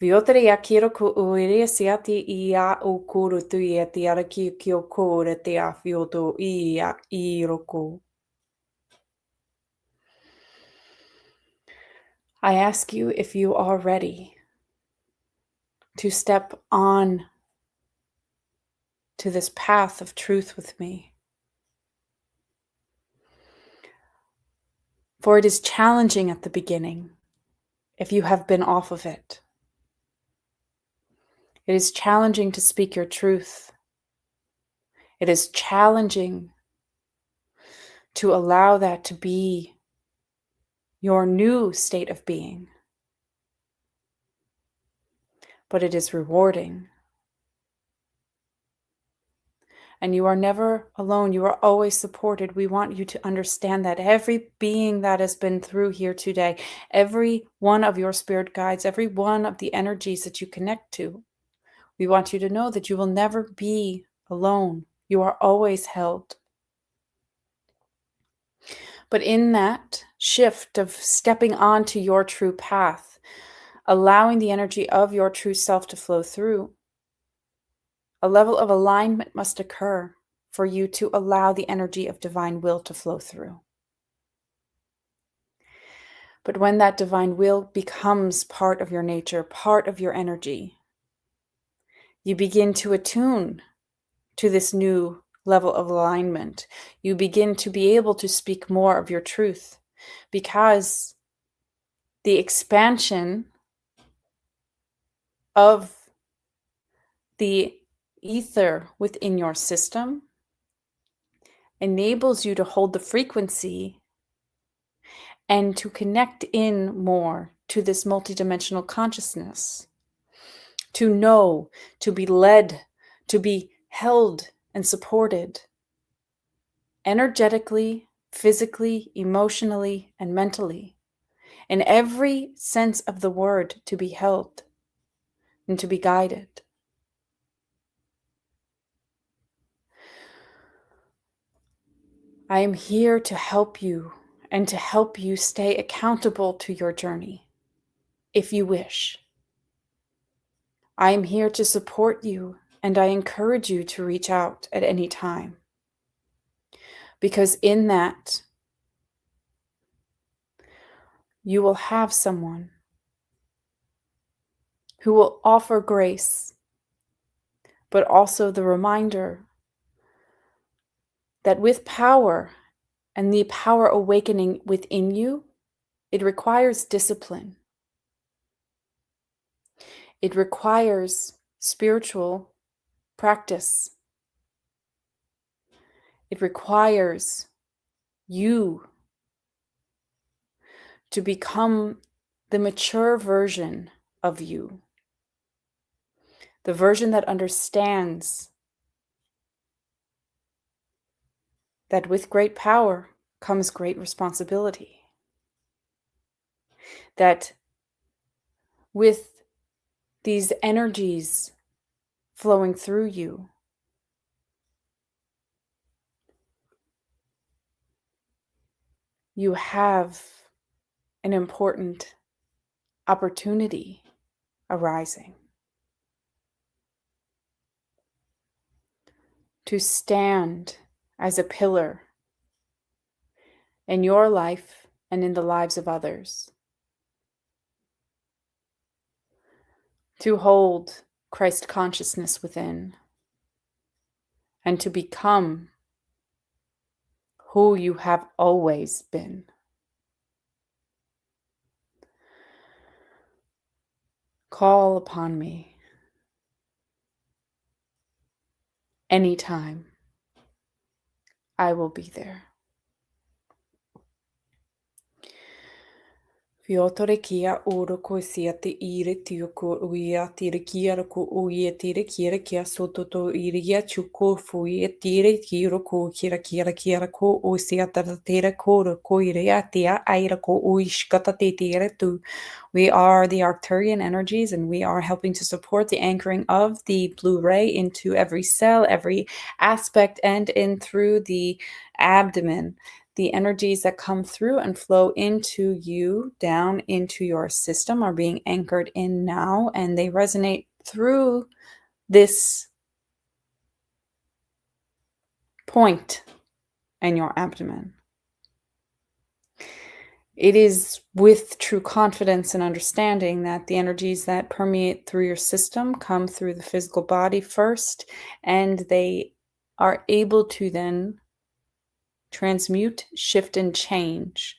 Viotere akiro ko uire siati ia o kuru tuia tiara kio kore te a fioto ia iroko. I ask you if you are ready to step on to this path of truth with me. For it is challenging at the beginning if you have been off of it. It is challenging to speak your truth. It is challenging to allow that to be your new state of being. But it is rewarding. And you are never alone. You are always supported. We want you to understand that every being that has been through here today, every one of your spirit guides, every one of the energies that you connect to, we want you to know that you will never be alone. You are always held. But in that shift of stepping onto your true path, allowing the energy of your true self to flow through, a level of alignment must occur for you to allow the energy of divine will to flow through. But when that divine will becomes part of your nature, part of your energy, you begin to attune to this new level of alignment. You begin to be able to speak more of your truth, because the expansion of the ether within your system enables you to hold the frequency and to connect in more to this multidimensional consciousness, to know, to be led, to be held and supported energetically, physically, emotionally, and mentally, in every sense of the word, to be held and to be guided. I am here to help you and to help you stay accountable to your journey, if you wish. I am here to support you, and I encourage you to reach out at any time. Because in that, you will have someone who will offer grace, but also the reminder that with power and the power awakening within you, it requires discipline. It requires spiritual practice. It requires you to become the mature version of you, the version that understands that with great power comes great responsibility, that with these energies flowing through you, you have an important opportunity arising to stand as a pillar in your life and in the lives of others, to hold Christ consciousness within, and to become who you have always been. Call upon me anytime. I will be there. Fiotore kia oro ko siate ire tio ko uia tire kia ko uia tire kia soto to iria chuko fui tire kiro ko kira ko o siata tire ko iria tia aira ko uishkata te tire tu. We are the Arcturian energies, and we are helping to support the anchoring of the blue ray into every cell, every aspect, and in through the abdomen. The energies that come through and flow into you, down into your system, are being anchored in now, and they resonate through this point in your abdomen. It is with true confidence and understanding that the energies that permeate through your system come through the physical body first, and they are able to then transmute, shift, and change.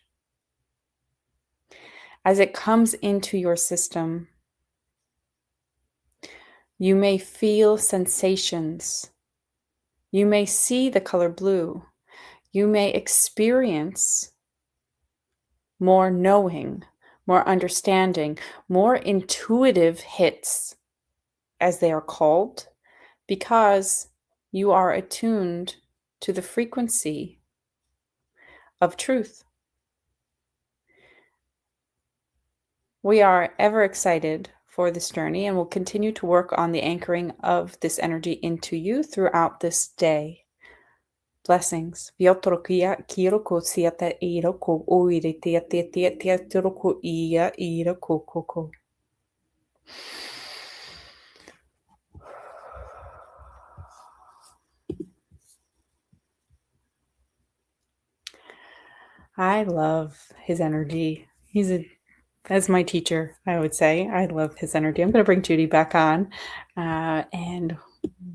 As it comes into your system, you may feel sensations. You may see the color blue. You may experience more knowing, more understanding, more intuitive hits, as they are called, because you are attuned to the frequency of truth. We are ever excited for this journey, and will continue to work on the anchoring of this energy into you throughout this day. Blessings. I love his energy. As my teacher, I would say, I love his energy. I'm going to bring Judi back on, and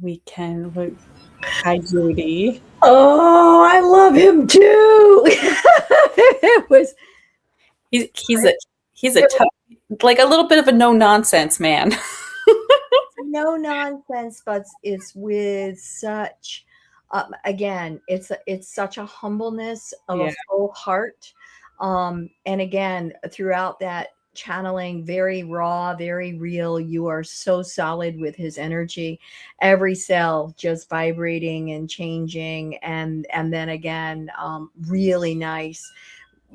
We can. Hi, Judi. Oh, I love him too. it was He's a he's a it was tough, like a little bit of a no nonsense man. no nonsense, but it's with such again, it's such a humbleness of a Yeah. full heart. And again, throughout that channeling, very raw, very real. You are so solid with his energy, every cell just vibrating and changing, and then again, really nice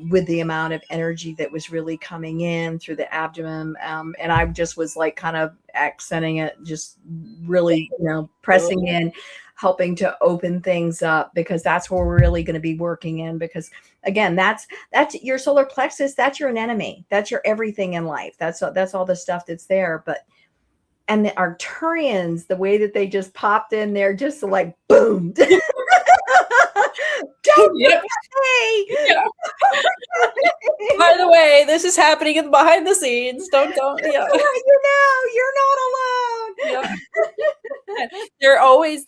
with the amount of energy that was really coming in through the abdomen. And I just was like kind of accenting it, just really, pressing in, helping to open things up, because that's where we're really going to be working in. Because again, that's your solar plexus. That's your anemone. That's your everything in life. That's all the stuff that's there. But and the Arcturians, the way that they just popped in there, just like boom. Don't Yep. hey. Yeah. By the way, this is happening in behind the scenes. Don't. Yeah. You're not alone. Yeah. They're always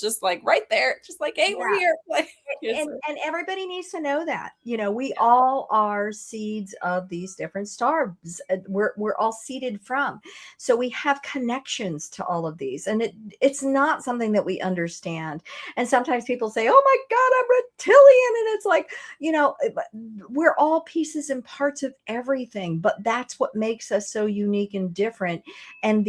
just like right there, just like, hey, we're Yeah. here. Like, And everybody needs to know that, we all are seeds of these different stars. We're all seeded from, so we have connections to all of these, and it's not something that we understand. And sometimes people say, oh my god, I'm reptilian, and it's like, we're all pieces and parts of everything, but that's what makes us so unique and different, and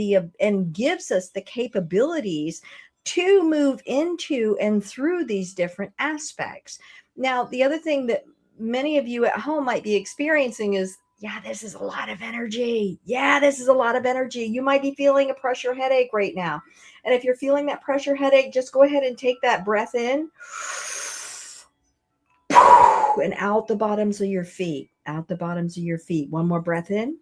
gives us the capabilities to move into and through these different aspects. Now, the other thing that many of you at home might be experiencing is, yeah, this is a lot of energy. Yeah, this is a lot of energy. You might be feeling a pressure headache right now. And if you're feeling that pressure headache, just go ahead and take that breath in and out the bottoms of your feet. Out the bottoms of your feet. One more breath in.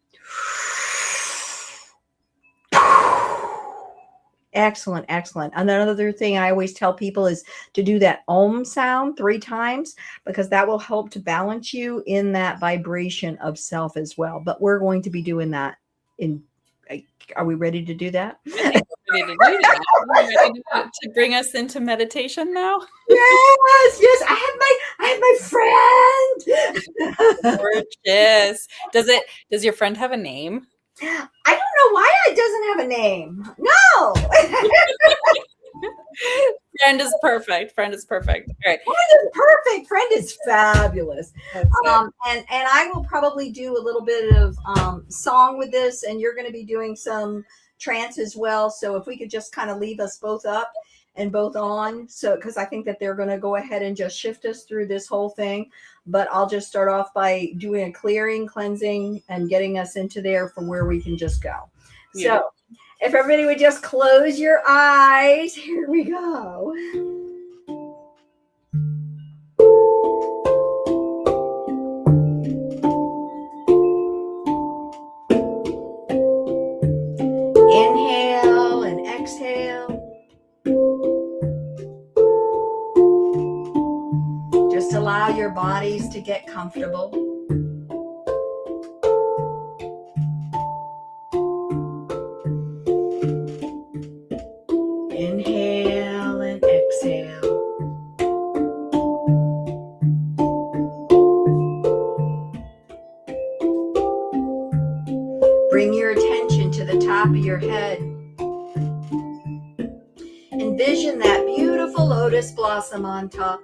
Excellent, excellent. Another thing I always tell people is to do that Om sound 3 times, because that will help to balance you in that vibration of self as well. But we're going to be doing that in. Are we ready to do that? I think we're ready to do that. We're ready to bring us into meditation now. Yes. I have my friend. Gorgeous. Does your friend have a name? I don't know why it doesn't have a name. No. Friend is perfect. Friend is perfect. All right. Friend is perfect. Friend is fabulous. And I will probably do a little bit of song with this, and you're going to be doing some trance as well. So if we could just kind of leave us both up and both on, so because I think that they're going to go ahead and just shift us through this whole thing. But I'll just start off by doing a clearing, cleansing, and getting us into there for where we can just go. Yeah. So if everybody would just close your eyes, here we go. Inhale and exhale. Just allow your bodies to get comfortable. Inhale and exhale. Bring your attention to the top of your head. Envision that beautiful lotus blossom on top.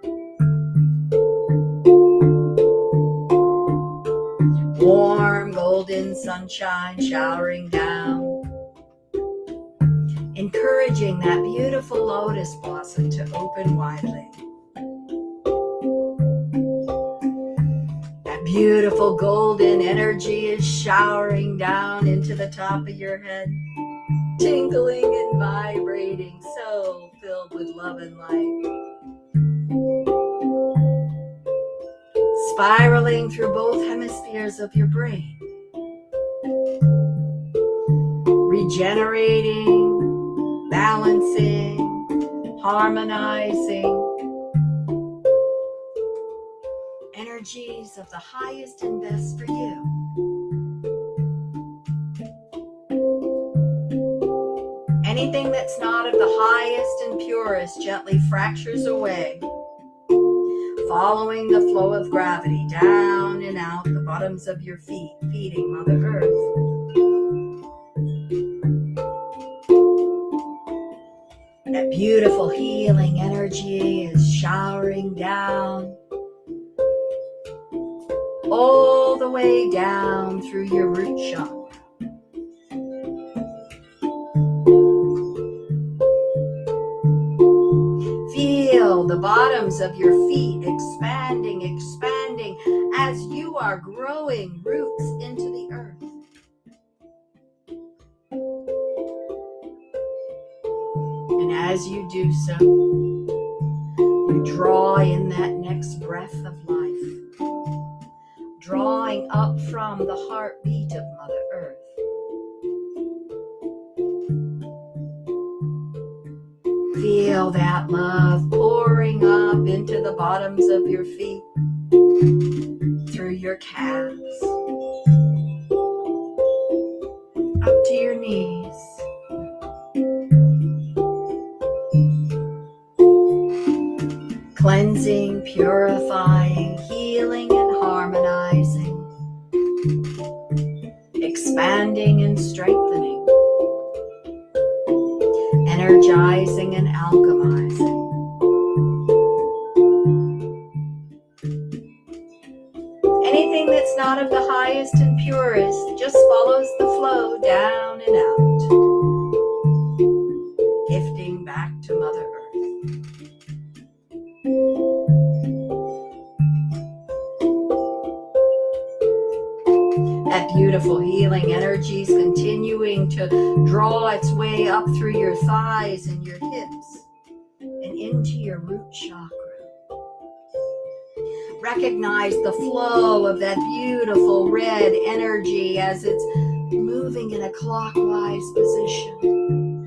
Warm golden sunshine showering down, encouraging that beautiful lotus blossom to open widely. That beautiful golden energy is showering down into the top of your head, tingling and vibrating, so filled with love and light. Spiraling through both hemispheres of your brain, regenerating, balancing, harmonizing. Energies of the highest and best for you. Any Anything that's not of the highest and purest gently fractures away, following the flow of gravity down and out the bottoms of your feet, feeding Mother Earth. That beautiful healing energy is showering down, all the way down through your root chakra. Feel the bottoms of your feet expanding, expanding as you are growing roots into the earth. And as you do so, you draw in that next breath of life, drawing up from the heartbeat of Mother Earth. Feel that love pouring up into the bottoms of your feet, through your calves, up to your knees. Cleansing, purifying, healing, and harmonizing, expanding and strengthening, energizing and alchemizing. Anything that's not of the highest and purest just follows the flow down and out, gifting back to Mother Earth. That beautiful healing energy is continuing to draw its way up through your thighs and your hips and into your root chakra. Recognize the flow of that beautiful red energy as it's moving in a clockwise position.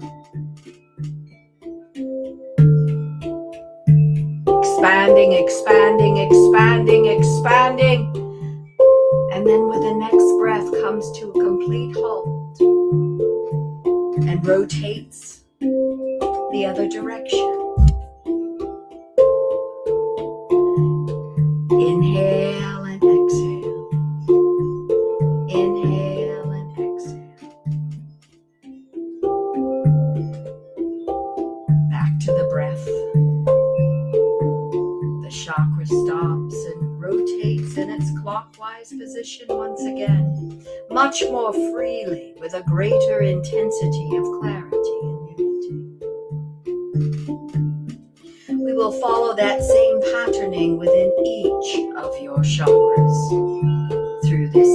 Expanding, expanding, expanding, expanding. And then with the next breath comes to a complete halt and rotates the other direction. Inhale and exhale. Inhale and exhale. Back to the breath. The chakra stops and rotates in its clockwise position once again, much more freely, with a greater intensity of clarity and unity. We will follow that same patterning within each of your chakras through this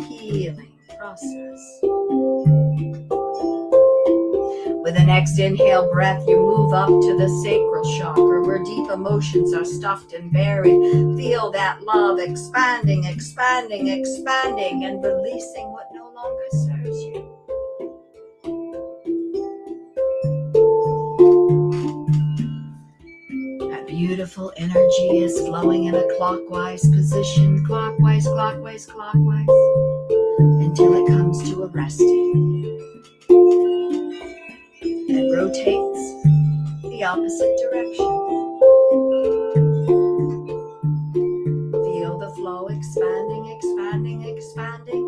healing process. With the next inhale breath, you move up to the sacral chakra where deep emotions are stuffed and buried. Feel that love expanding, expanding, expanding, and releasing what no longer serves you. That beautiful energy is flowing in a clockwise position, clockwise, clockwise, clockwise, until it comes to a resting. It rotates the opposite direction. Feel the flow expanding, expanding, expanding,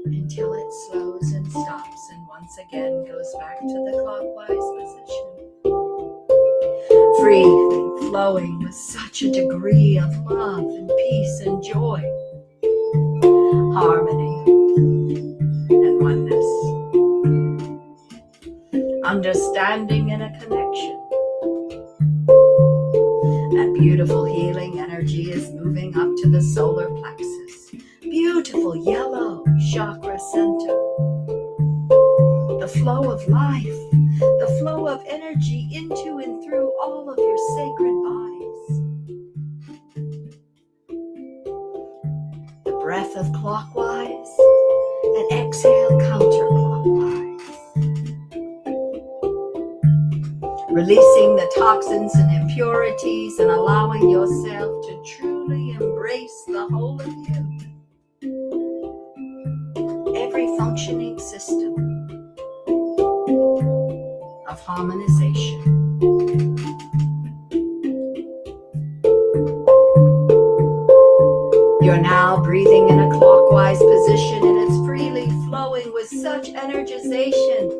until it slows and stops and once again goes back to the clockwise position. Freely flowing with such a degree of love and peace and joy, harmony and oneness. Understanding and a connection. That beautiful healing energy is moving up to the solar plexus. Beautiful yellow chakra center. The flow of life, the flow of energy into and through all of your sacred bodies. The breath of clockwise and exhale counterclockwise. Releasing the toxins and impurities and allowing yourself to truly embrace the whole of you. Every functioning system. You're now breathing in a clockwise position, and it's freely flowing with such energization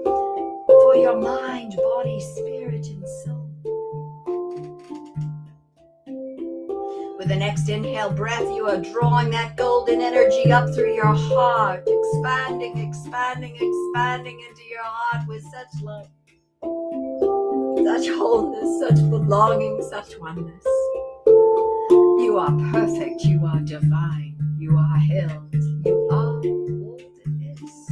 for your mind, body, spirit, and soul. With the next inhale breath, you are drawing that golden energy up through your heart, expanding, expanding, expanding into your heart with such love, such wholeness, such belonging, such oneness. You are perfect, you are divine, you are held, you are all that is.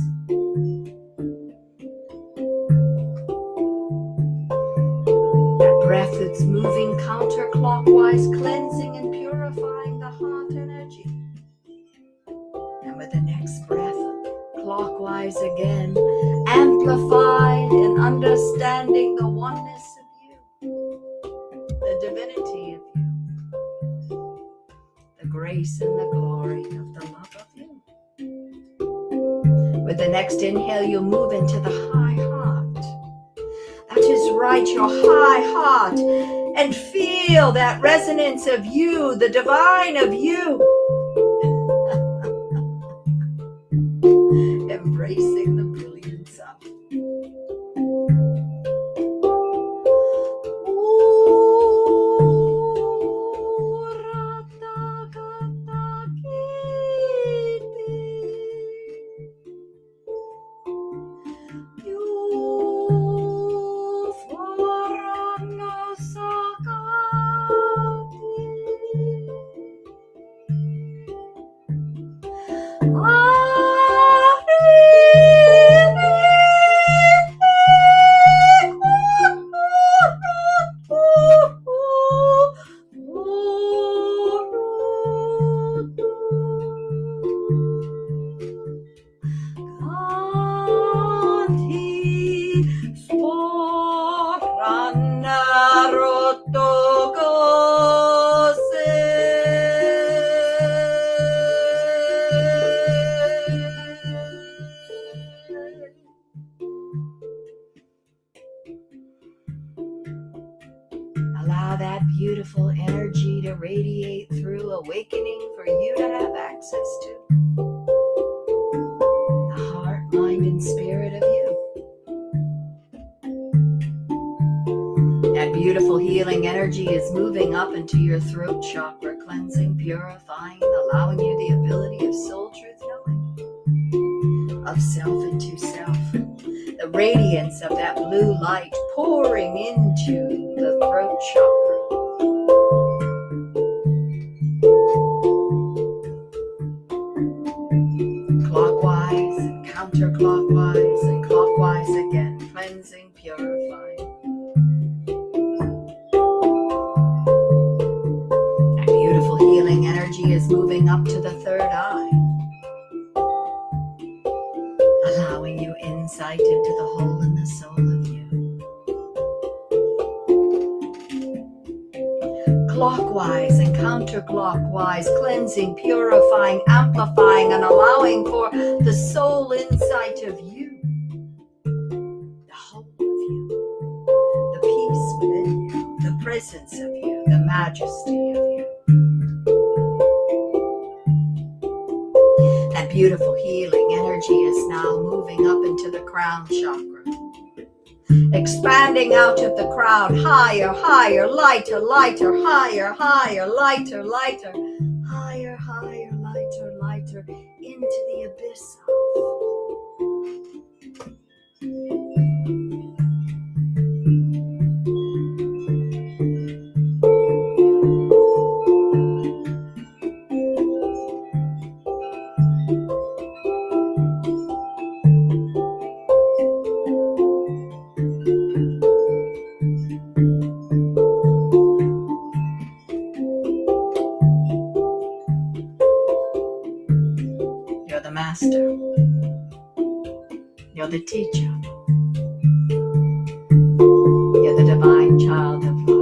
That breath that's moving counterclockwise, cleansing and purifying the heart energy. And with the next breath, clockwise again, amplified and understanding the oneness of you, the divinity of you, the grace and the glory of the love of you. With the next inhale, you'll move into the high heart. That is right, your high heart, and feel that resonance of you, the divine of you. Embracing the brilliance of it. Allow that beautiful energy to radiate through, awakening for you to have access to the heart, mind, and spirit of you. That beautiful healing energy is moving up into your throat chakra, cleansing, purifying, allowing you the ability of soul truth knowing, of self into self. The radiance of that blue light pouring into the throat chakra. Clockwise and counterclockwise and clockwise again, cleansing, purifying. That beautiful healing energy is moving up to the third eye, allowing you insight into the whole and the soul of you. Clockwise and counterclockwise, cleansing, purifying, amplifying, and allowing for the soul insight of you, the whole of you, the peace within you, the presence of you, the majesty of you. That beautiful healing energy is now moving up into the crown chakra, expanding out of the crown, higher, higher, lighter, lighter, higher, higher, lighter, lighter, higher, higher, lighter, lighter, into the abyss of. Master, you're the teacher, you're the divine child of light.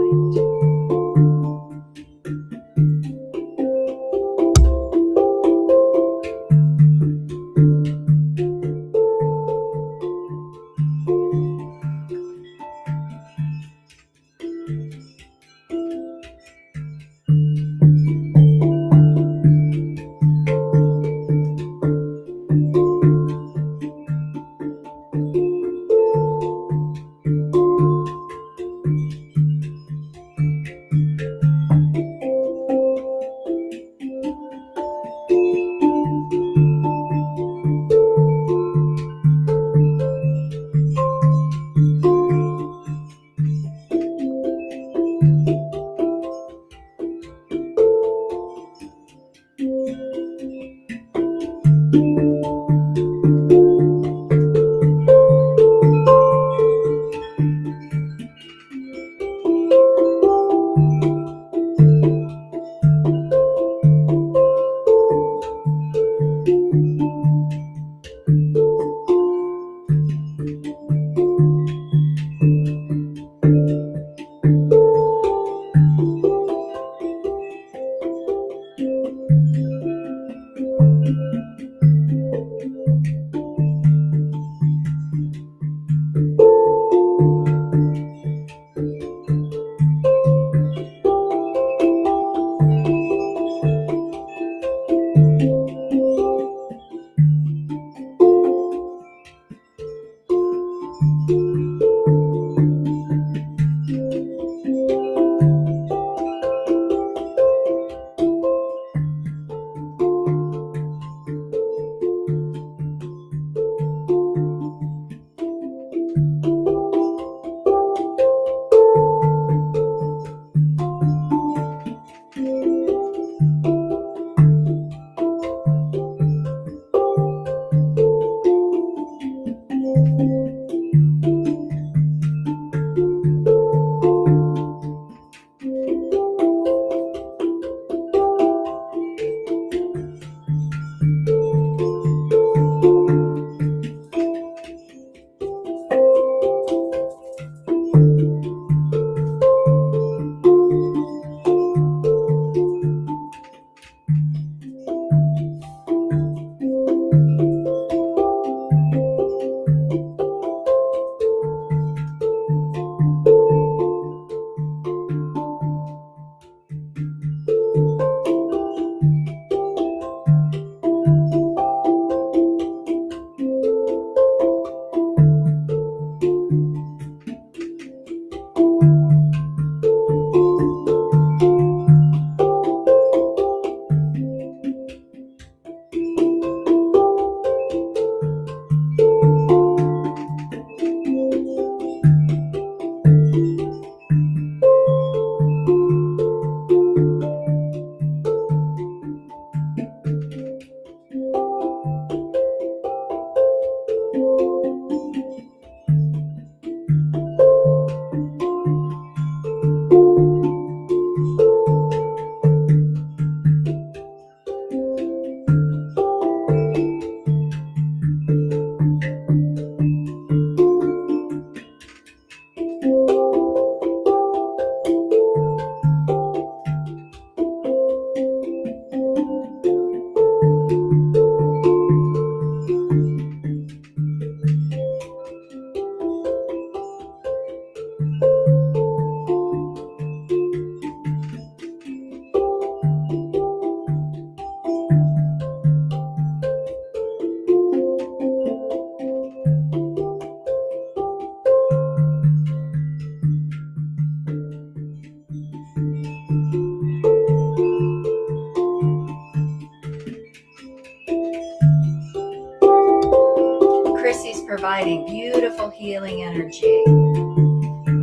providing beautiful healing energy.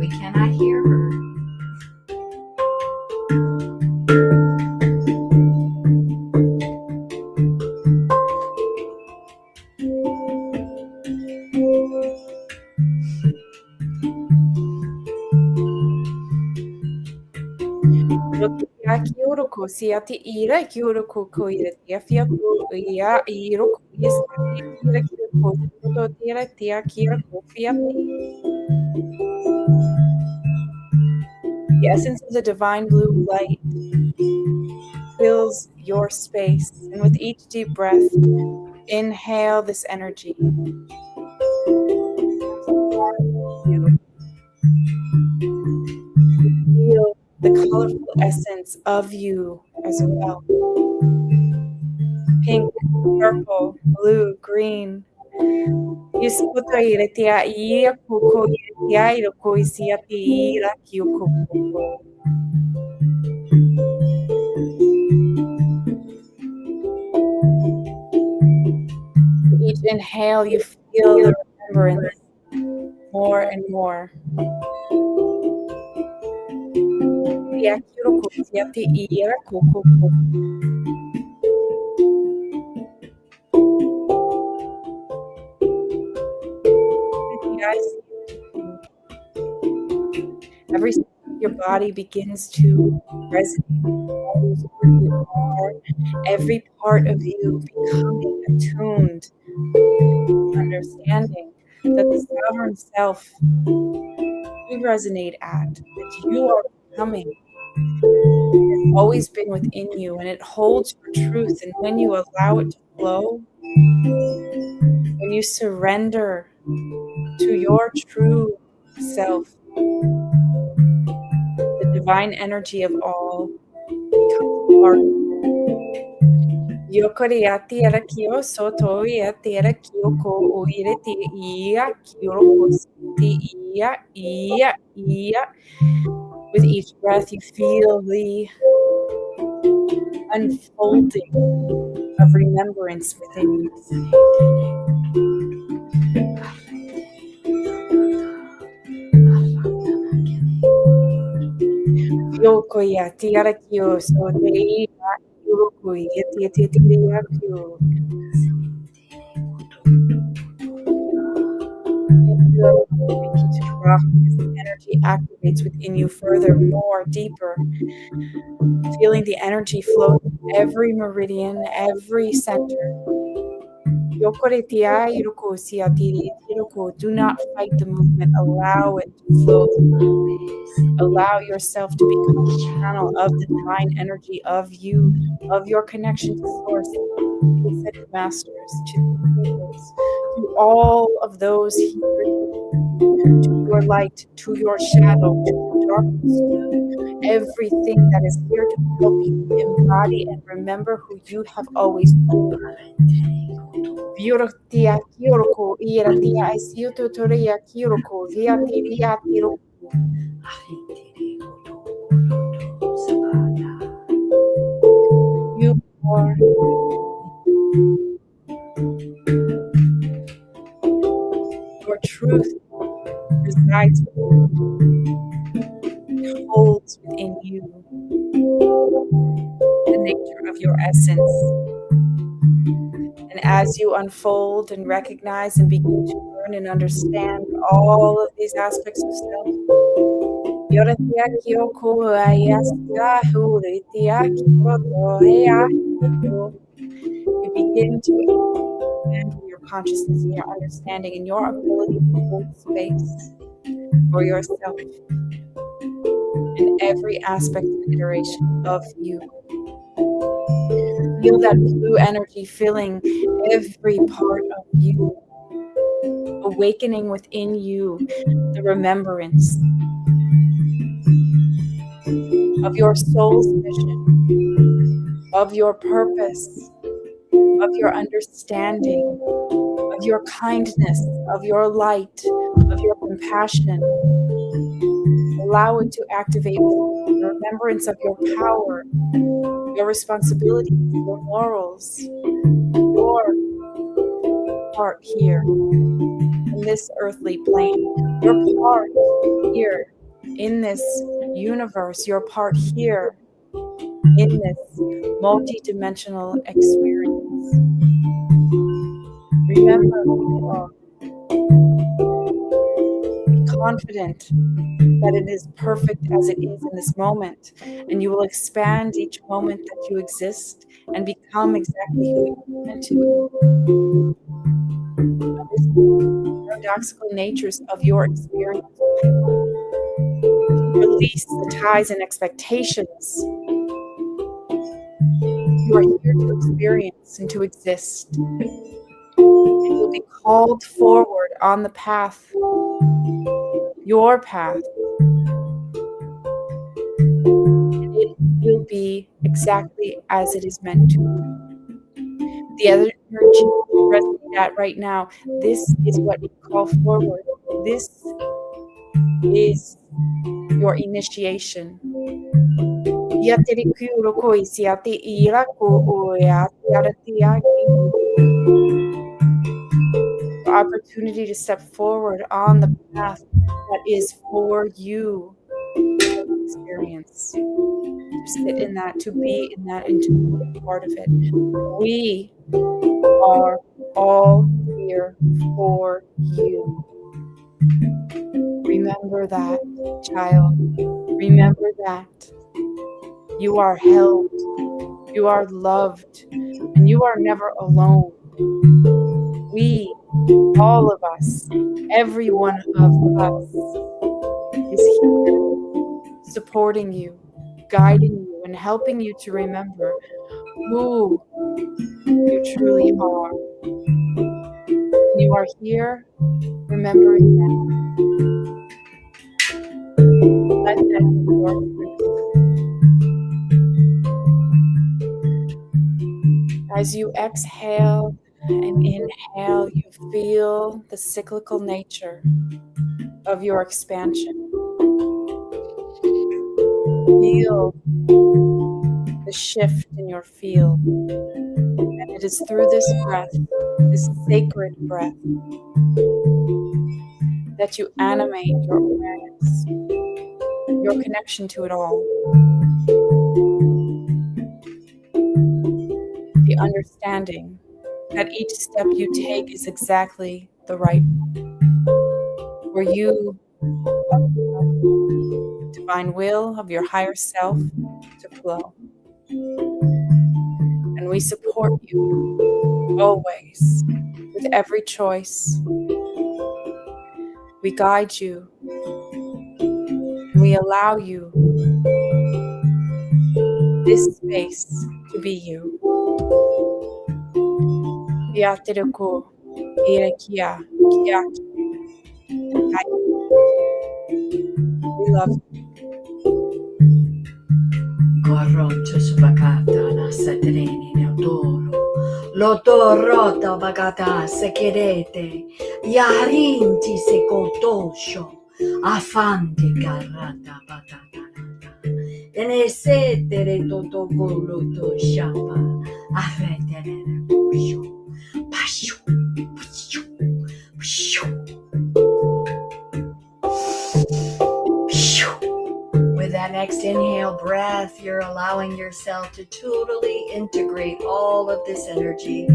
We cannot hear her. Kioroko siati ira kioroko koire tia fiato ia iroko yesati ira kioroko to tira tia kioroko fiati. The essence of the divine blue light fills your space, and with each deep breath, inhale this energy. You feel the colorful essence of you as well. Pink, purple, blue, green. Each inhale, you feel the remembrance more and more. Every cell of your body begins to resonate with who you are. Every part of you becoming attuned, understanding that the sovereign self you resonate at, that you are becoming, has always been within you, and it holds your truth. And when you allow it to flow, when you surrender to your true self, the divine energy of all becomes part of you. Yokoriati era kyo soto iati era kyo ko oireti ia kyo ia. With each breath, you feel the unfolding of remembrance within you. Yokoyati era kyo soto ia kyo ia kyo. As the energy activates within you further, more, deeper, feeling the energy flow through every meridian, every center. Do not fight the movement. Allow it to flow. Allow yourself to become the channel of the divine energy of you, of your connection to Source, to the ascended masters, to the angels, to all of those here, to your light, to your shadow, to your darkness, to everything that is here to help you embody and remember who you have always been. Viortia Kiroko, Iratia Isiuto Toria Kiroko, Viatiria Kiroko. You are your truth resides within you. It holds within you the nature of your essence. And as you unfold and recognize and begin to learn and understand all of these aspects of self, you begin to expand your consciousness and your understanding and your ability to hold space for yourself in every aspect and iteration of you. Feel that blue energy filling every part of you, awakening within you the remembrance of your soul's mission, of your purpose, of your understanding, of your kindness, of your light, of your compassion. Allow it to activate with you the remembrance of your power, your responsibilities, your morals, your heart. part here in this earthly plane, your part here in this universe, your part here in this multi-dimensional experience. Remember who you are. Be confident that it is perfect as it is in this moment, and you will expand each moment that you exist and become exactly who you're meant to be. Understand the paradoxical natures of your experience. Release the ties and expectations. You are here to experience and to exist. And you'll be called forward on the path, your path. And it will be exactly as it is meant to be. The other energy you resonate at right now, this is what you call forward. This is your initiation. Opportunity to step forward on the path that is for you in this experience. To sit in that, to be in that, and to be part of it. We are all here for you. Remember that, child. Remember that. You are held, you are loved, and you are never alone. We, all of us, every one of us is here supporting you, guiding you, and helping you to remember who you truly are. You are here remembering that. Let that be your truth. As you exhale and inhale, you feel the cyclical nature of your expansion. Feel the shift in your field. And it is through this breath, this sacred breath, that you animate your awareness, your connection to it all. The understanding that each step you take is exactly the right one, where you allow the divine will of your higher self to flow. And we support you always with every choice. We guide you, and we allow you this space to be you. We love you. Gorroncio subacata na satreni neutoro. Lotorota bagata se querete. Yarinti se cotosho. Afante carata batata. Ene setere toto golo to shapa. Afetere pusho. Pashu. Pashu. Pashu. With that next inhale breath, you're allowing yourself to totally integrate all of this energy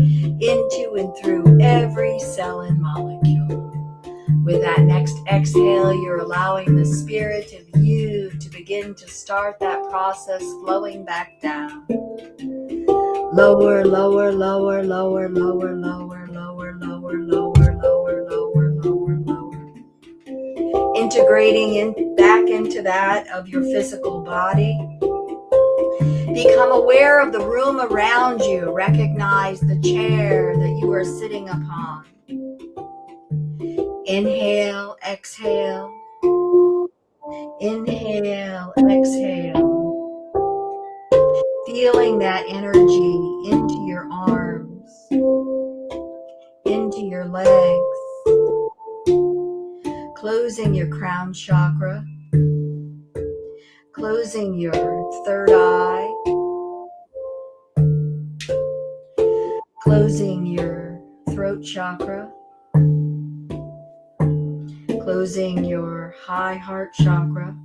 into and through every cell and molecule. With that next exhale, you're allowing the spirit of you to begin to start that process flowing back down. Lower, lower, lower, lower, lower, lower, lower, lower, lower, lower, lower, lower, lower. Integrating back into that of your physical body. Become aware of the room around you. Recognize the chair that you are sitting upon. Inhale, exhale. Inhale, exhale. Feeling that energy into your arms, into your legs. Closing your crown chakra. Closing your third eye. Closing your throat chakra, closing your high heart chakra,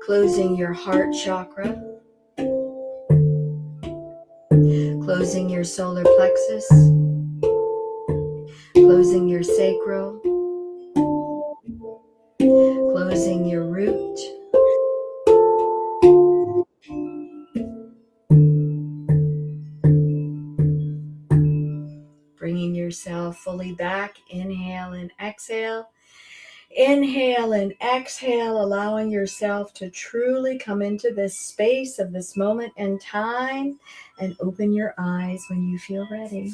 closing your heart chakra, closing your solar plexus, closing your sacral, closing your root, bringing yourself fully back. Inhale and exhale. Inhale and exhale, allowing yourself to truly come into this space of this moment in time, and open your eyes when you feel ready.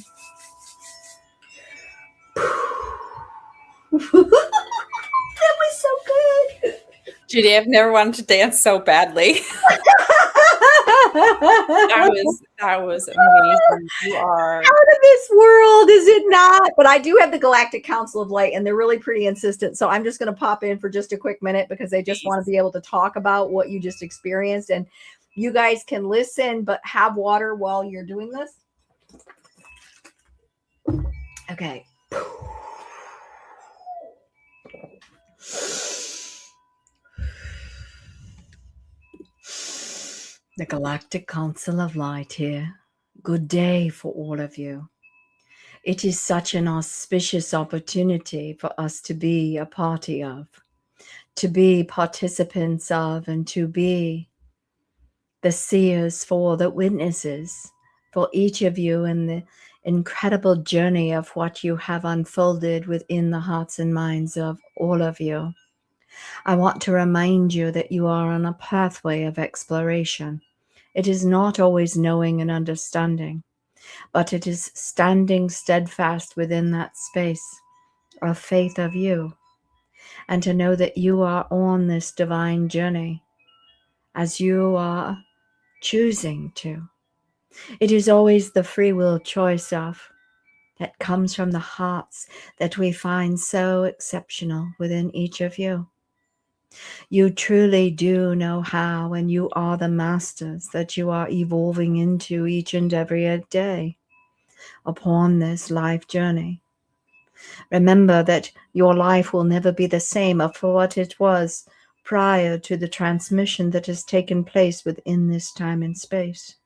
That was so good. Judi, I've never wanted to dance so badly. That was amazing. You are out of this world, is it not? But I do have the Galactic Council of Light, and they're really pretty insistent. So I'm just going to pop in for just a quick minute because they just want to be able to talk about what you just experienced. And you guys can listen, but have water while you're doing this. Okay. The Galactic Council of Light here. Good day for all of you. It is such an auspicious opportunity for us to be a party of, to be participants of, and to be the seers for, the witnesses for each of you in the incredible journey of what you have unfolded within the hearts and minds of all of you. I want to remind you that you are on a pathway of exploration. It is not always knowing and understanding, but it is standing steadfast within that space of faith of you, and to know that you are on this divine journey as you are choosing to. It is always the free will choice of that comes from the hearts that we find so exceptional within each of you. You truly do know how, and you are the masters that you are evolving into each and every day upon this life journey. Remember that your life will never be the same for what it was prior to the transmission that has taken place within this time and space.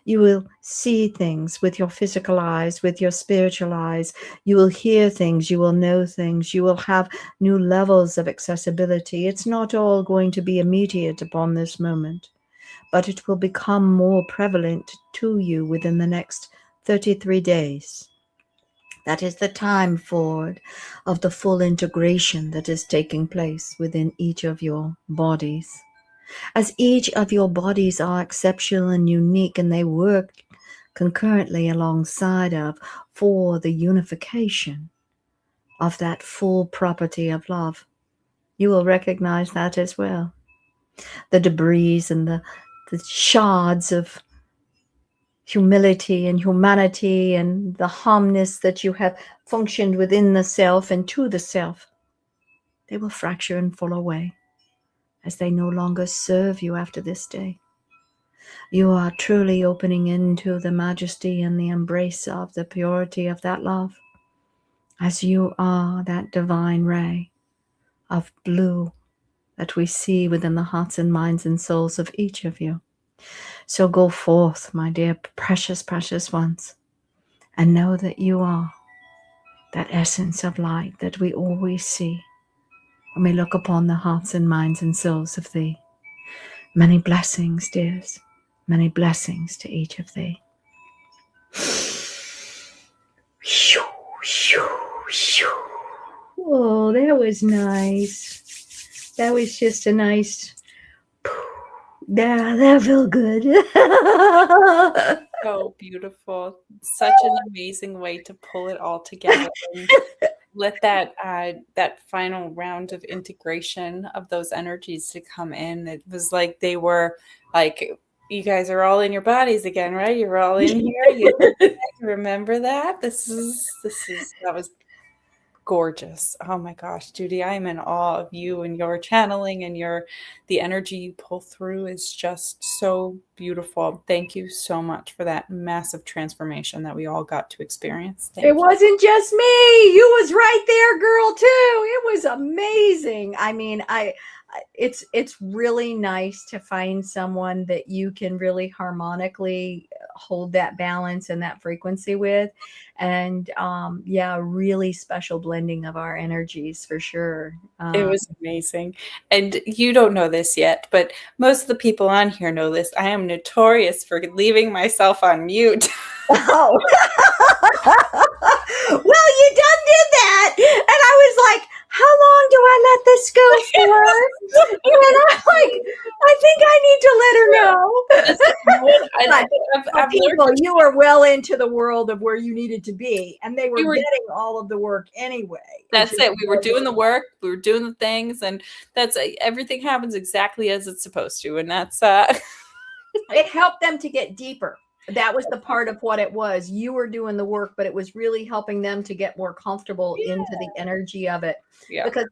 You will see things with your physical eyes, with your spiritual eyes. You will hear things, you will know things, you will have new levels of accessibility. It's not all going to be immediate upon this moment, but it will become more prevalent to you within the next 33 days. That is the time forward of the full integration that is taking place within each of your bodies. As each of your bodies are exceptional and unique, and they work concurrently alongside of for the unification of that full property of love, you will recognize that as well. The debris and the shards of humility and humanity and the harmness that you have functioned within the self and to the self, they will fracture and fall away as they no longer serve you after this day. You are truly opening into the majesty and the embrace of the purity of that love, as you are that divine ray of blue that we see within the hearts and minds and souls of each of you. So go forth, my dear precious, precious ones, and know that you are that essence of light that we always see when we look upon the hearts and minds and souls of thee. Many blessings, dears. Many blessings to each of thee. Oh, that was nice. That was just a nice... That felt good. so beautiful. Such an amazing way to pull it all together and let that final round of integration of those energies to come in. It was like they were like, you guys are all in your bodies again, right? You're all in here. You remember that? That was gorgeous. Oh my gosh, Judi, I am in awe of you and your channeling and the energy you pull through is just so beautiful. Thank you so much for that massive transformation that we all got to experience. It Thank you. wasn't just me. You was right there, girl, too. It was amazing. I mean, it's really nice to find someone that you can really harmonically hold that balance and that frequency with. And yeah, really special blending of our energies for sure. It was amazing. And you don't know this yet, but most of the people on here know this. I am notorious for leaving myself on mute. Oh. Well, you done did that. And I was like, how long do I let this go for? And I'm like, I think I need to let her know. But people, you were well into the world of where you needed to be, and they were getting all of the work anyway. That's it. We were doing the work, we were doing the things, and that's everything happens exactly as it's supposed to. And that's it helped them to get deeper. That was the part of what it was. You were doing the work, but it was really helping them to get more comfortable into the energy of it. Yeah. Because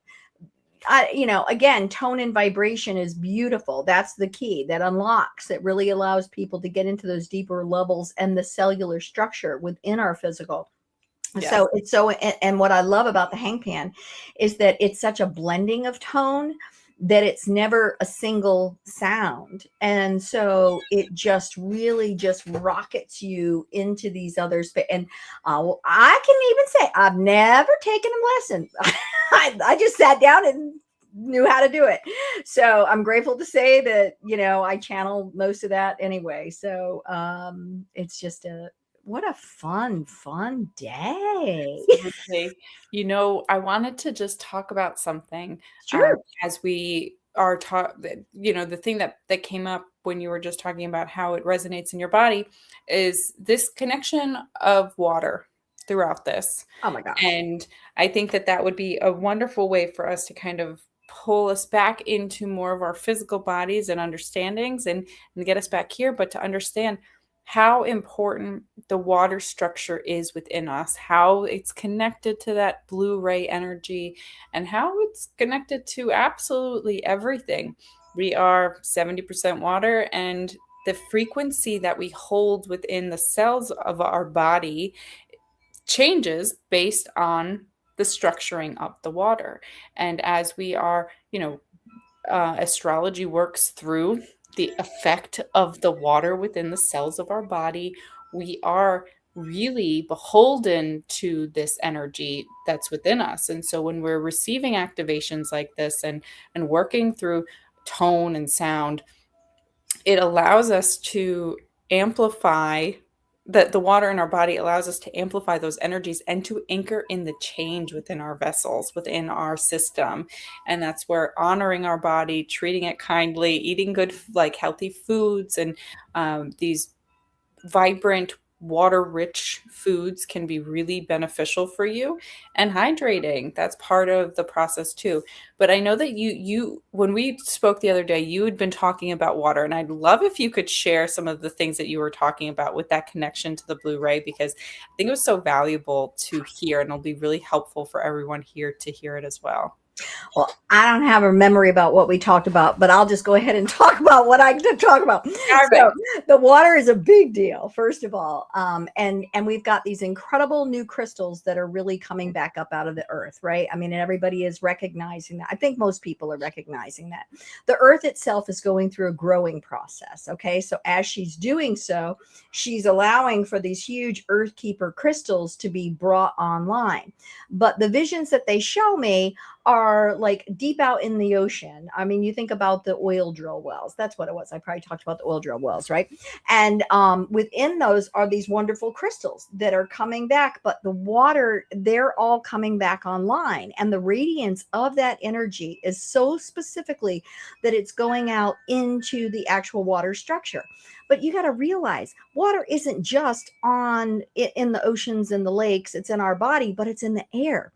again, tone and vibration is beautiful. That's the key that unlocks. It really allows people to get into those deeper levels and the cellular structure within our physical. Yeah. And what I love about the hangpan is that it's such a blending of tone that it's never a single sound. And so it just really just rockets you into these other space. And I can even say I've never taken a lesson. I just sat down and knew how to do it. So I'm grateful to say that, I channel most of that anyway. So it's just what a fun day. I wanted to just talk about something. Sure. As we are the thing that came up when you were just talking about how it resonates in your body is this connection of water throughout this. Oh my gosh. And I think that would be a wonderful way for us to kind of pull us back into more of our physical bodies and understandings and get us back here, but to understand how important the water structure is within us, how it's connected to that blue ray energy, and how it's connected to absolutely everything. We are 70% water, and the frequency that we hold within the cells of our body changes based on the structuring of the water. And as we are, astrology works through the effect of the water within the cells of our body, we are really beholden to this energy that's within us. And so when we're receiving activations like this and working through tone and sound, it allows us to amplify the water in our body allows us to amplify those energies and to anchor in the change within our vessels, within our system. And that's where honoring our body, treating it kindly, eating good, healthy foods, and these vibrant, water-rich foods can be really beneficial for you, and hydrating. That's part of the process too. But I know that you when we spoke the other day, you had been talking about water, and I'd love if you could share some of the things that you were talking about with that connection to the blue ray, because I think it was so valuable to hear, and it'll be really helpful for everyone here to hear it as well. Well, I don't have a memory about what we talked about, but I'll just go ahead and talk about what I can talk about. So the water is a big deal, first of all. And we've got these incredible new crystals that are really coming back up out of the earth, right? I mean, everybody is recognizing that. I think most people are recognizing that. The earth itself is going through a growing process, okay? So as she's doing so, she's allowing for these huge earth keeper crystals to be brought online. But the visions that they show me are like deep out in the ocean. I mean, you think about the oil drill wells. That's what it was. I probably talked about the oil drill wells, right? And within those are these wonderful crystals that are coming back, but the water, they're all coming back online. And the radiance of that energy is so specifically that it's going out into the actual water structure. But you got to realize water isn't just in the oceans and the lakes. It's in our body, but it's in the air.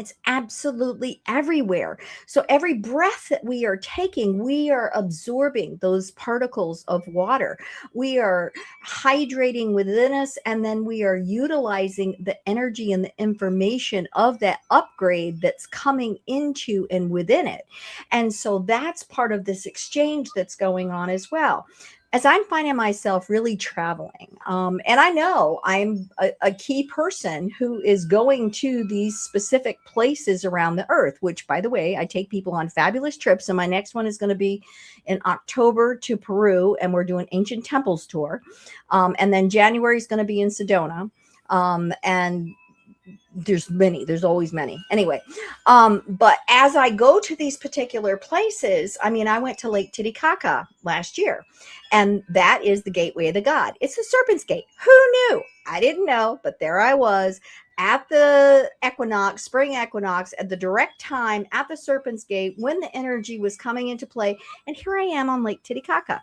It's absolutely everywhere. So every breath that we are taking, we are absorbing those particles of water. We are hydrating within us, and then we are utilizing the energy and the information of that upgrade that's coming into and within it. And so that's part of this exchange that's going on as well. As I'm finding myself really traveling, and I know I'm a key person who is going to these specific places around the earth, which, by the way, I take people on fabulous trips. And my next one is going to be in October to Peru, and we're doing Ancient Temples tour. And then January is going to be in Sedona. And there's always many anyway. But as I go to these particular places, I mean, I went to Lake Titicaca last year, and that is the gateway of the god. It's the serpent's gate. Who knew? I didn't know, but there I was at the equinox, spring equinox, at the direct time at the serpent's gate when the energy was coming into play. And here I am on Lake Titicaca.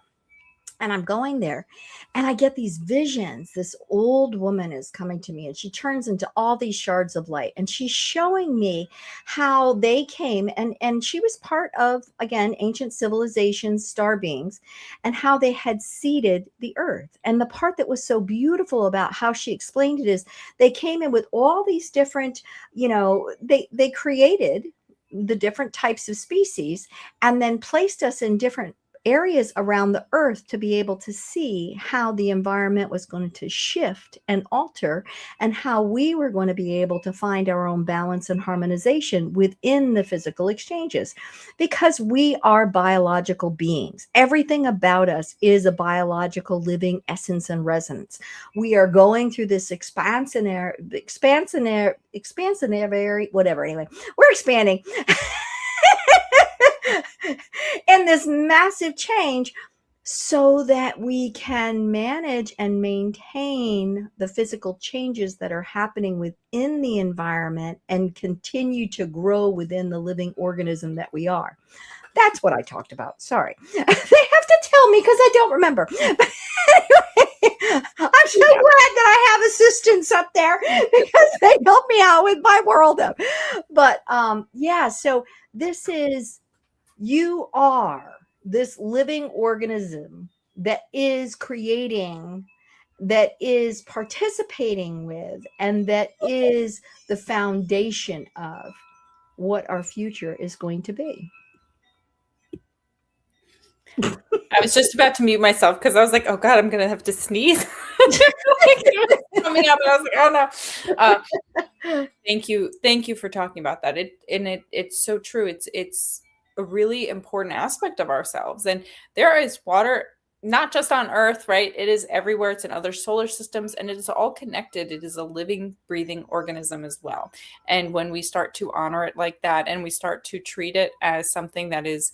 And I'm going there, and I get these visions. This old woman is coming to me, and she turns into all these shards of light, and she's showing me how they came, and she was part of, again, ancient civilizations, star beings, and how they had seeded the earth. And the part that was so beautiful about how she explained it is they came in with all these different, they created the different types of species and then placed us in different areas around the earth to be able to see how the environment was going to shift and alter, and how we were going to be able to find our own balance and harmonization within the physical exchanges, because we are biological beings. Everything about us is a biological living essence and resonance. We are going through this expansionary, whatever. Anyway, we're expanding in this massive change so that we can manage and maintain the physical changes that are happening within the environment and continue to grow within the living organism that we are. That's what I talked about. Sorry. They have to tell me because I don't remember. But anyway, I'm so glad that I have assistants up there because they help me out with my world. But yeah, so this is, you are this living organism that is creating, that is participating with, and that is the foundation of what our future is going to be. I was just about to mute myself because I was like, oh God, I'm going to have to sneeze. Coming up, and I was like, oh no. Thank you for talking about that. It's so true. It's a really important aspect of ourselves. And there is water, not just on Earth, right? It is everywhere. It's in other solar systems, and it is all connected. It is a living, breathing organism as well. And when we start to honor it like that, and we start to treat it as something that is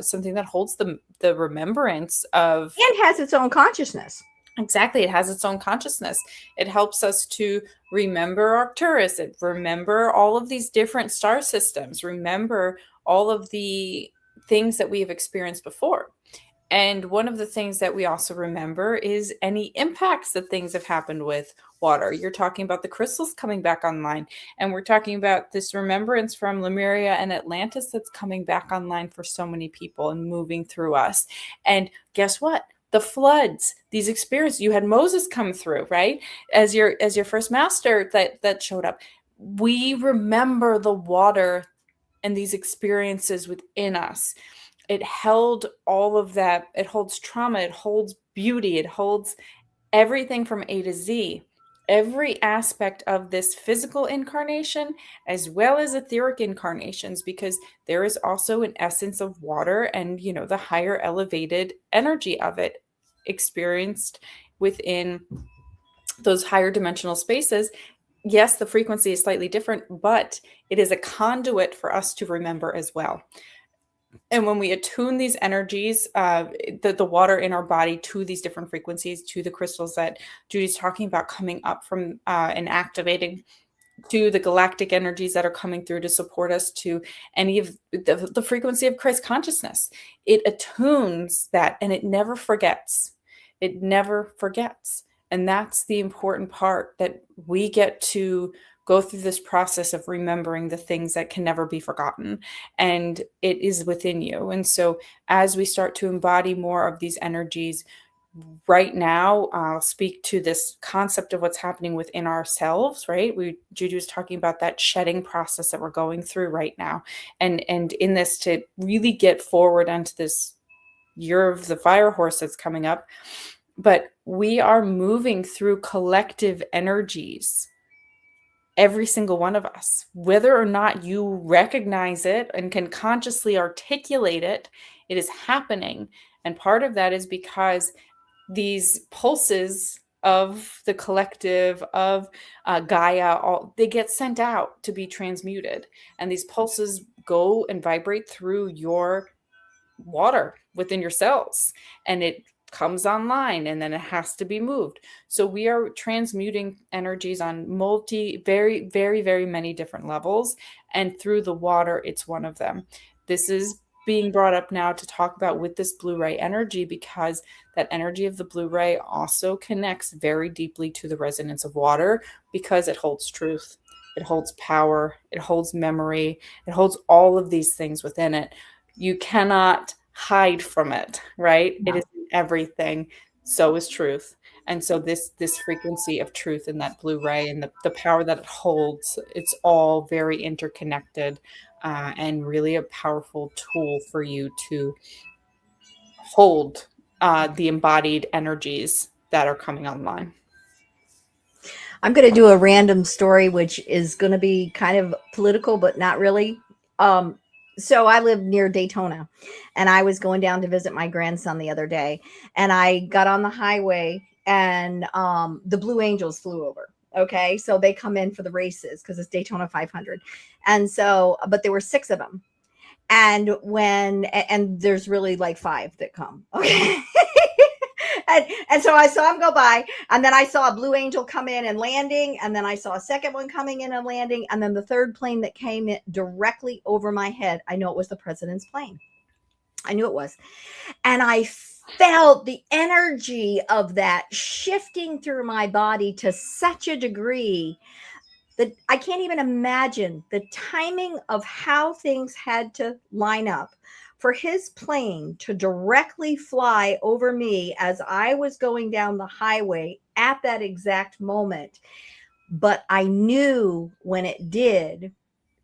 something that holds the remembrance of, and has its own consciousness. Exactly. It has its own consciousness. It helps us to remember Arcturus, remember all of these different star systems, remember all of the things that we have experienced before. And one of the things that we also remember is any impacts that things have happened with water. You're talking about the crystals coming back online, and we're talking about this remembrance from Lemuria and Atlantis that's coming back online for so many people and moving through us. And guess what? The floods, these experiences, you had Moses come through, right? As your first master that showed up. We remember the water and these experiences within us. It held all of that. It holds trauma. It holds beauty. It holds everything from A to Z. Every aspect of this physical incarnation, as well as etheric incarnations, because there is also an essence of water and, the higher elevated energy of it experienced within those higher dimensional spaces. Yes, the frequency is slightly different, but it is a conduit for us to remember as well. And when we attune these energies, the water in our body to these different frequencies, to the crystals that Judy's talking about coming up from and activating, to the galactic energies that are coming through to support us, to any of the frequency of Christ consciousness, it attunes that, and it never forgets. It never forgets. And that's the important part, that we get to go through this process of remembering the things that can never be forgotten. And it is within you. And so as we start to embody more of these energies, right now, I'll speak to this concept of what's happening within ourselves, right? Judi was talking about that shedding process that we're going through right now. And in this, to really get forward onto this year of the fire horse that's coming up, but we are moving through collective energies, every single one of us, whether or not you recognize it and can consciously articulate it, it is happening. And part of that is because these pulses of the collective, of Gaia, they get sent out to be transmuted. And these pulses go and vibrate through your water within your cells, and it comes online, and then it has to be moved. So we are transmuting energies on very, very, very many different levels, and through the water, it's one of them. This is being brought up now to talk about with this blue ray energy, because that energy of the blue ray also connects very deeply to the resonance of water, because it holds truth, it holds power, it holds memory, it holds all of these things within it. You cannot hide from it, right? No. It is everything. So is truth. And so this frequency of truth in that blue ray and the power that it holds, it's all very interconnected, and really a powerful tool for you to hold the embodied energies that are coming online. I'm going to do a random story, which is going to be kind of political, but not really. So I live near Daytona, and I was going down to visit my grandson the other day, and I got on the highway, and the Blue Angels flew over. Okay, so they come in for the races because it's Daytona 500, and so, but there were 6 of them, and there's really like 5 that come. Okay. And so I saw him go by, and then I saw a Blue Angel come in and landing, and then I saw a second one coming in and landing, and then the third plane that came in directly over my head. I know it was the president's plane. I knew it was. And I felt the energy of that shifting through my body to such a degree that I can't even imagine the timing of how things had to line up for his plane to directly fly over me as I was going down the highway at that exact moment. But I knew when it did,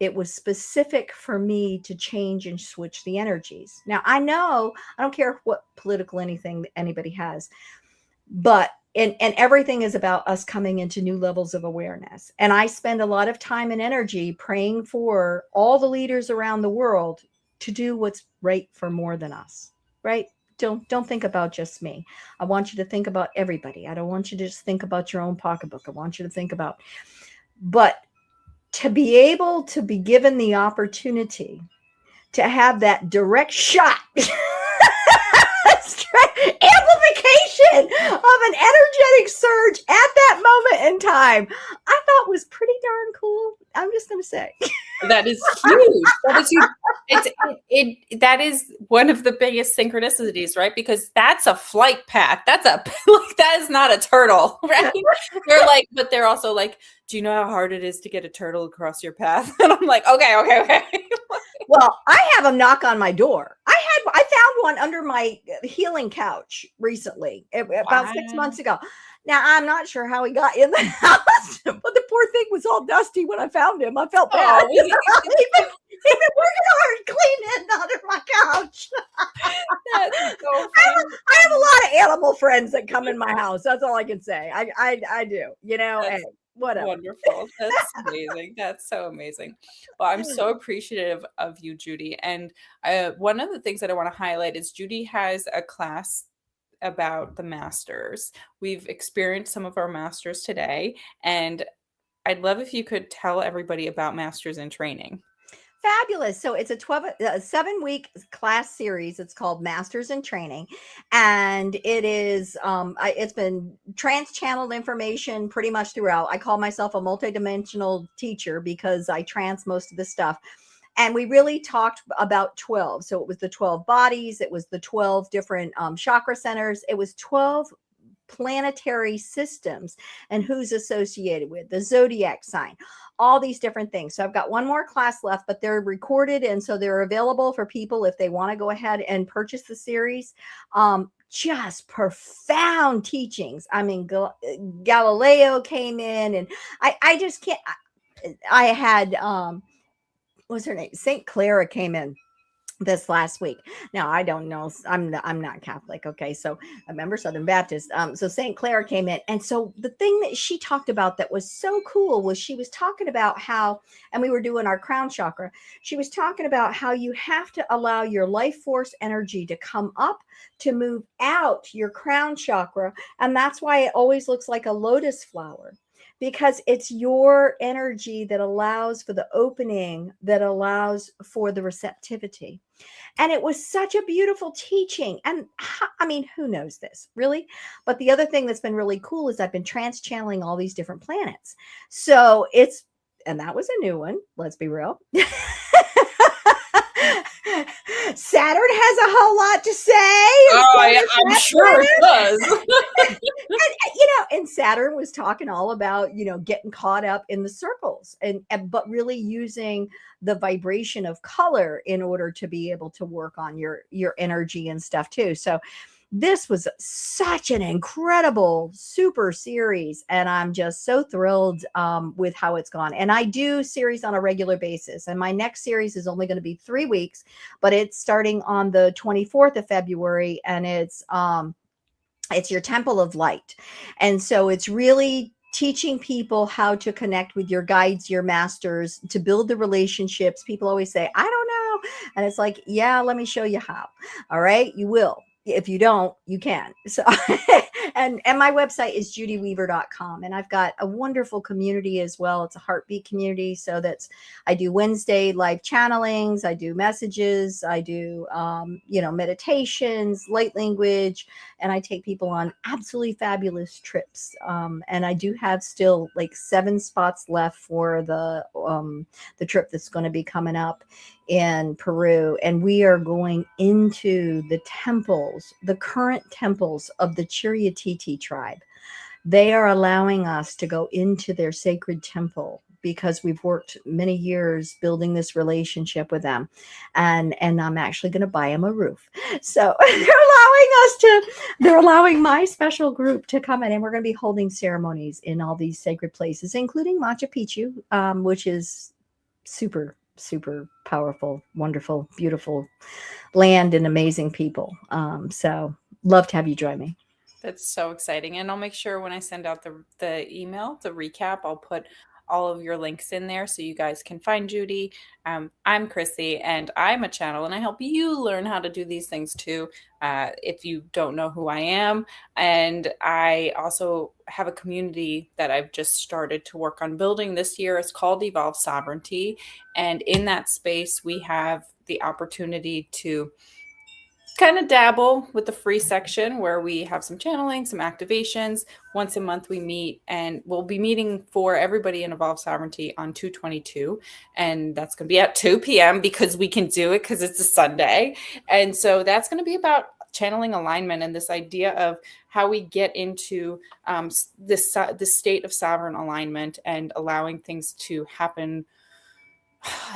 it was specific for me to change and switch the energies. Now, I know, I don't care what political anything anybody has, but and everything is about us coming into new levels of awareness. And I spend a lot of time and energy praying for all the leaders around the world to do what's right for more than us, right? Don't think about just me. I want you to think about everybody. I don't want you to just think about your own pocketbook. I want you to think about, but to be able to be given the opportunity to have that direct shot, amplification of an energetic surge at that moment in time, I thought was pretty darn cool. I'm just going to say. That is huge. That is huge. That is one of the biggest synchronicities, right? Because that's a flight path. That's like, that is not a turtle, right? They're like, but they're also like, do you know how hard it is to get a turtle across your path? And I'm like, okay. Well, I have them knock on my door. I found one under my healing couch recently, about 6 months ago. Now, I'm not sure how he got in the house, but the poor thing was all dusty when I found him. I felt bad. He'd been working hard cleaning under my couch. That's so funny. I have a lot of animal friends that come in my house. That's all I can say. I do, and whatever. Wonderful. That's amazing. That's so amazing. Well, I'm so appreciative of you, Judi. And one of the things that I want to highlight is Judi has a class about the masters. We've experienced some of our masters today, and I'd love if you could tell everybody about Masters in Training. Fabulous. So it's a 7-week class series. It's called Masters in Training. And it is, it's been trans-channeled information pretty much throughout. I call myself a multidimensional teacher because I trans most of the stuff. And we really talked about 12. So it was the 12 bodies. It was the 12 different chakra centers. It was 12 planetary systems and who's associated with the zodiac sign, all these different things. So I've got one more class left, but they're recorded. And so they're available for people if they want to go ahead and purchase the series. Just profound teachings. I mean, Galileo came in, and I just can't. I had, what's her name? St. Clara came in this last week. Now I don't know. I'm not Catholic. Okay. So I remember Southern Baptist. So St. Clair came in. And so the thing that she talked about that was so cool was she was talking about how, and we were doing our crown chakra. She was talking about how you have to allow your life force energy to come up to move out your crown chakra. And that's why it always looks like a lotus flower, because it's your energy that allows for the opening, that allows for the receptivity. And it was such a beautiful teaching. And I mean, who knows this really? But the other thing that's been really cool is I've been trans channeling all these different planets. So and that was a new one. Let's be real. Saturn has a whole lot to say. Oh, yeah, I'm sure it does. And Saturn was talking all about, getting caught up in the circles but really using the vibration of color in order to be able to work on your energy and stuff too. So this was such an incredible, super series. And I'm just so thrilled with how it's gone. And I do series on a regular basis. And my next series is only going to be 3 weeks, but it's starting on the 24th of February. And it's your Temple of Light. And so it's really teaching people how to connect with your guides, your masters, to build the relationships. People always say, I don't know. And it's like, yeah, let me show you how. All right. You will. If you don't, you can. So, and my website is judyweaver.com. And I've got a wonderful community as well. It's a heartbeat community. So I do Wednesday live channelings. I do messages. I do, meditations, light language, and I take people on absolutely fabulous trips. And I do have still like 7 spots left for the trip that's going to be coming up in Peru. And we are going into the temples, the current temples of the Chiriatiti tribe. They are allowing us to go into their sacred temple because we've worked many years building this relationship with them. And I'm actually going to buy them a roof. So they're allowing my special group to come in, and we're going to be holding ceremonies in all these sacred places, including Machu Picchu, which is super, super powerful, wonderful, beautiful land and amazing people. So love to have you join me. That's so exciting. And I'll make sure when I send out the email, the recap, I'll put all of your links in there so you guys can find Judi. I'm Krissy, and I'm a channel, and I help you learn how to do these things too, if you don't know who I am. And I also have a community that I've just started to work on building this year. It's called Evolve Sovereignty. And in that space, we have the opportunity to kind of dabble with the free section where we have some channeling, some activations. Once a month we meet, and we'll be meeting for everybody in Evolve Sovereignty on 2/22. And that's going to be at 2 p.m. because we can do it because it's a Sunday. And so that's going to be about channeling alignment and this idea of how we get into this state of sovereign alignment and allowing things to happen.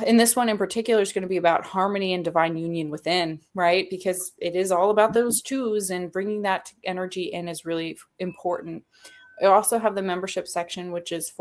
In this one in particular is going to be about harmony and divine union within, right? Because it is all about those twos, and bringing that energy in is really important. I also have the membership section, which is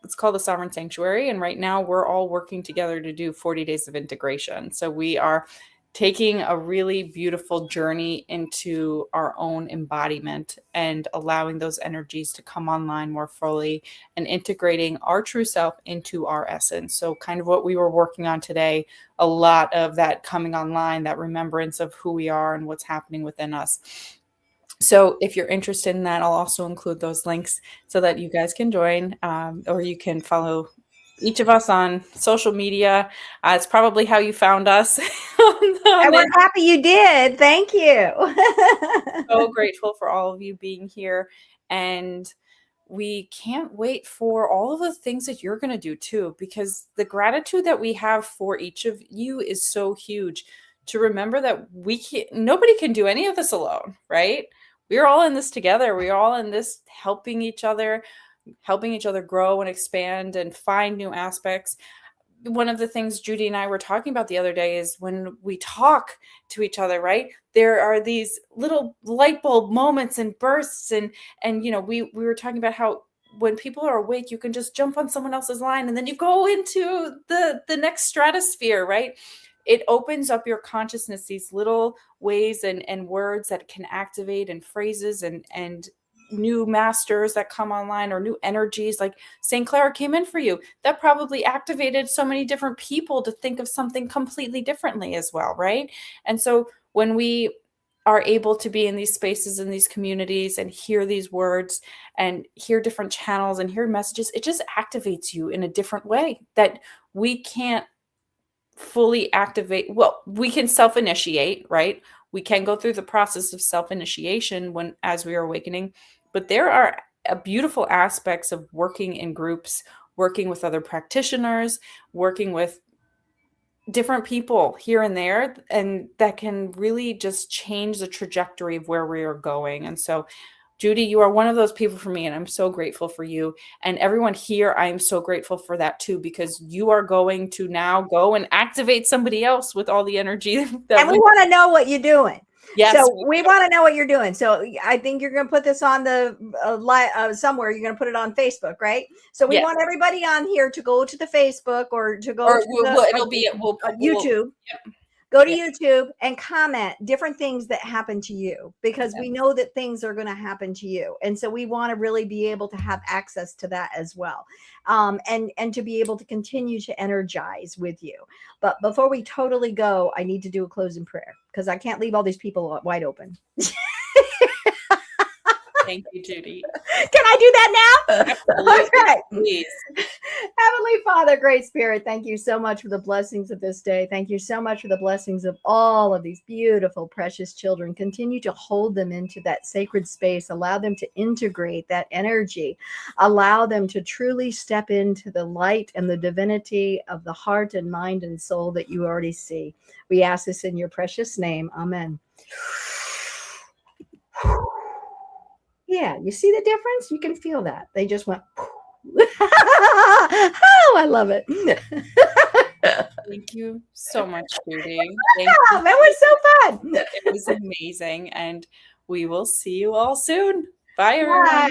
it's called the Sovereign Sanctuary. And right now we're all working together to do 40 days of integration. So we are taking a really beautiful journey into our own embodiment and allowing those energies to come online more fully and integrating our true self into our essence. So kind of what we were working on today, a lot of that coming online, that remembrance of who we are and what's happening within us. So if you're interested in that, I'll also include those links so that you guys can join, or you can follow each of us on social media. It's probably how you found us. And we're happy you did. Thank you. So grateful for all of you being here. And we can't wait for all of the things that you're going to do too, because the gratitude that we have for each of you is so huge. To remember that nobody can do any of this alone, right? we're all in this together. We're all in this helping each other grow and expand and find new aspects. One of the things Judi and I were talking about the other day is when we talk to each other, right? There are these little light bulb moments and bursts, and we were talking about how when people are awake, you can just jump on someone else's line and then you go into the next stratosphere, right? It opens up your consciousness, these little ways and words that can activate, and phrases and new masters that come online, or new energies. Like St. Clara came in for you. That probably activated so many different people to think of something completely differently as well, right? And so when we are able to be in these spaces, in these communities, and hear these words and hear different channels and hear messages, it just activates you in a different way that we can't fully activate. Well, we can self-initiate, right? We can go through the process of self-initiation as we are awakening, but there are beautiful aspects of working in groups, working with other practitioners, working with different people here and there, and that can really just change the trajectory of where we are going. And so Judi, you are one of those people for me, and I'm so grateful for you. And everyone here, I am so grateful for that too, because you are going to now go and activate somebody else with all the energy that and we want to know what you're doing. Yes, so we want to know what you're doing. So I think you're going to put this on the somewhere. You're going to put it on Facebook, right? So we want everybody on here to go to the Facebook or to go to it'll be YouTube. Yep. Go to YouTube and comment different things that happen to you, because we know that things are going to happen to you. And so we want to really be able to have access to that as well. And to be able to continue to energize with you. But before we totally go, I need to do a closing prayer, because I can't leave all these people wide open. Thank you, Judi. Can I do that now? Absolutely. Okay. Please. Heavenly Father, Great Spirit, thank you so much for the blessings of this day. Thank you so much for the blessings of all of these beautiful, precious children. Continue to hold them into that sacred space. Allow them to integrate that energy. Allow them to truly step into the light and the divinity of the heart and mind and soul that you already see. We ask this in your precious name. Amen. Yeah, you see the difference? You can feel that. They just went, oh, I love it. Thank you so much, Judi. That was so fun. It was amazing. And we will see you all soon. Bye, everyone. Bye.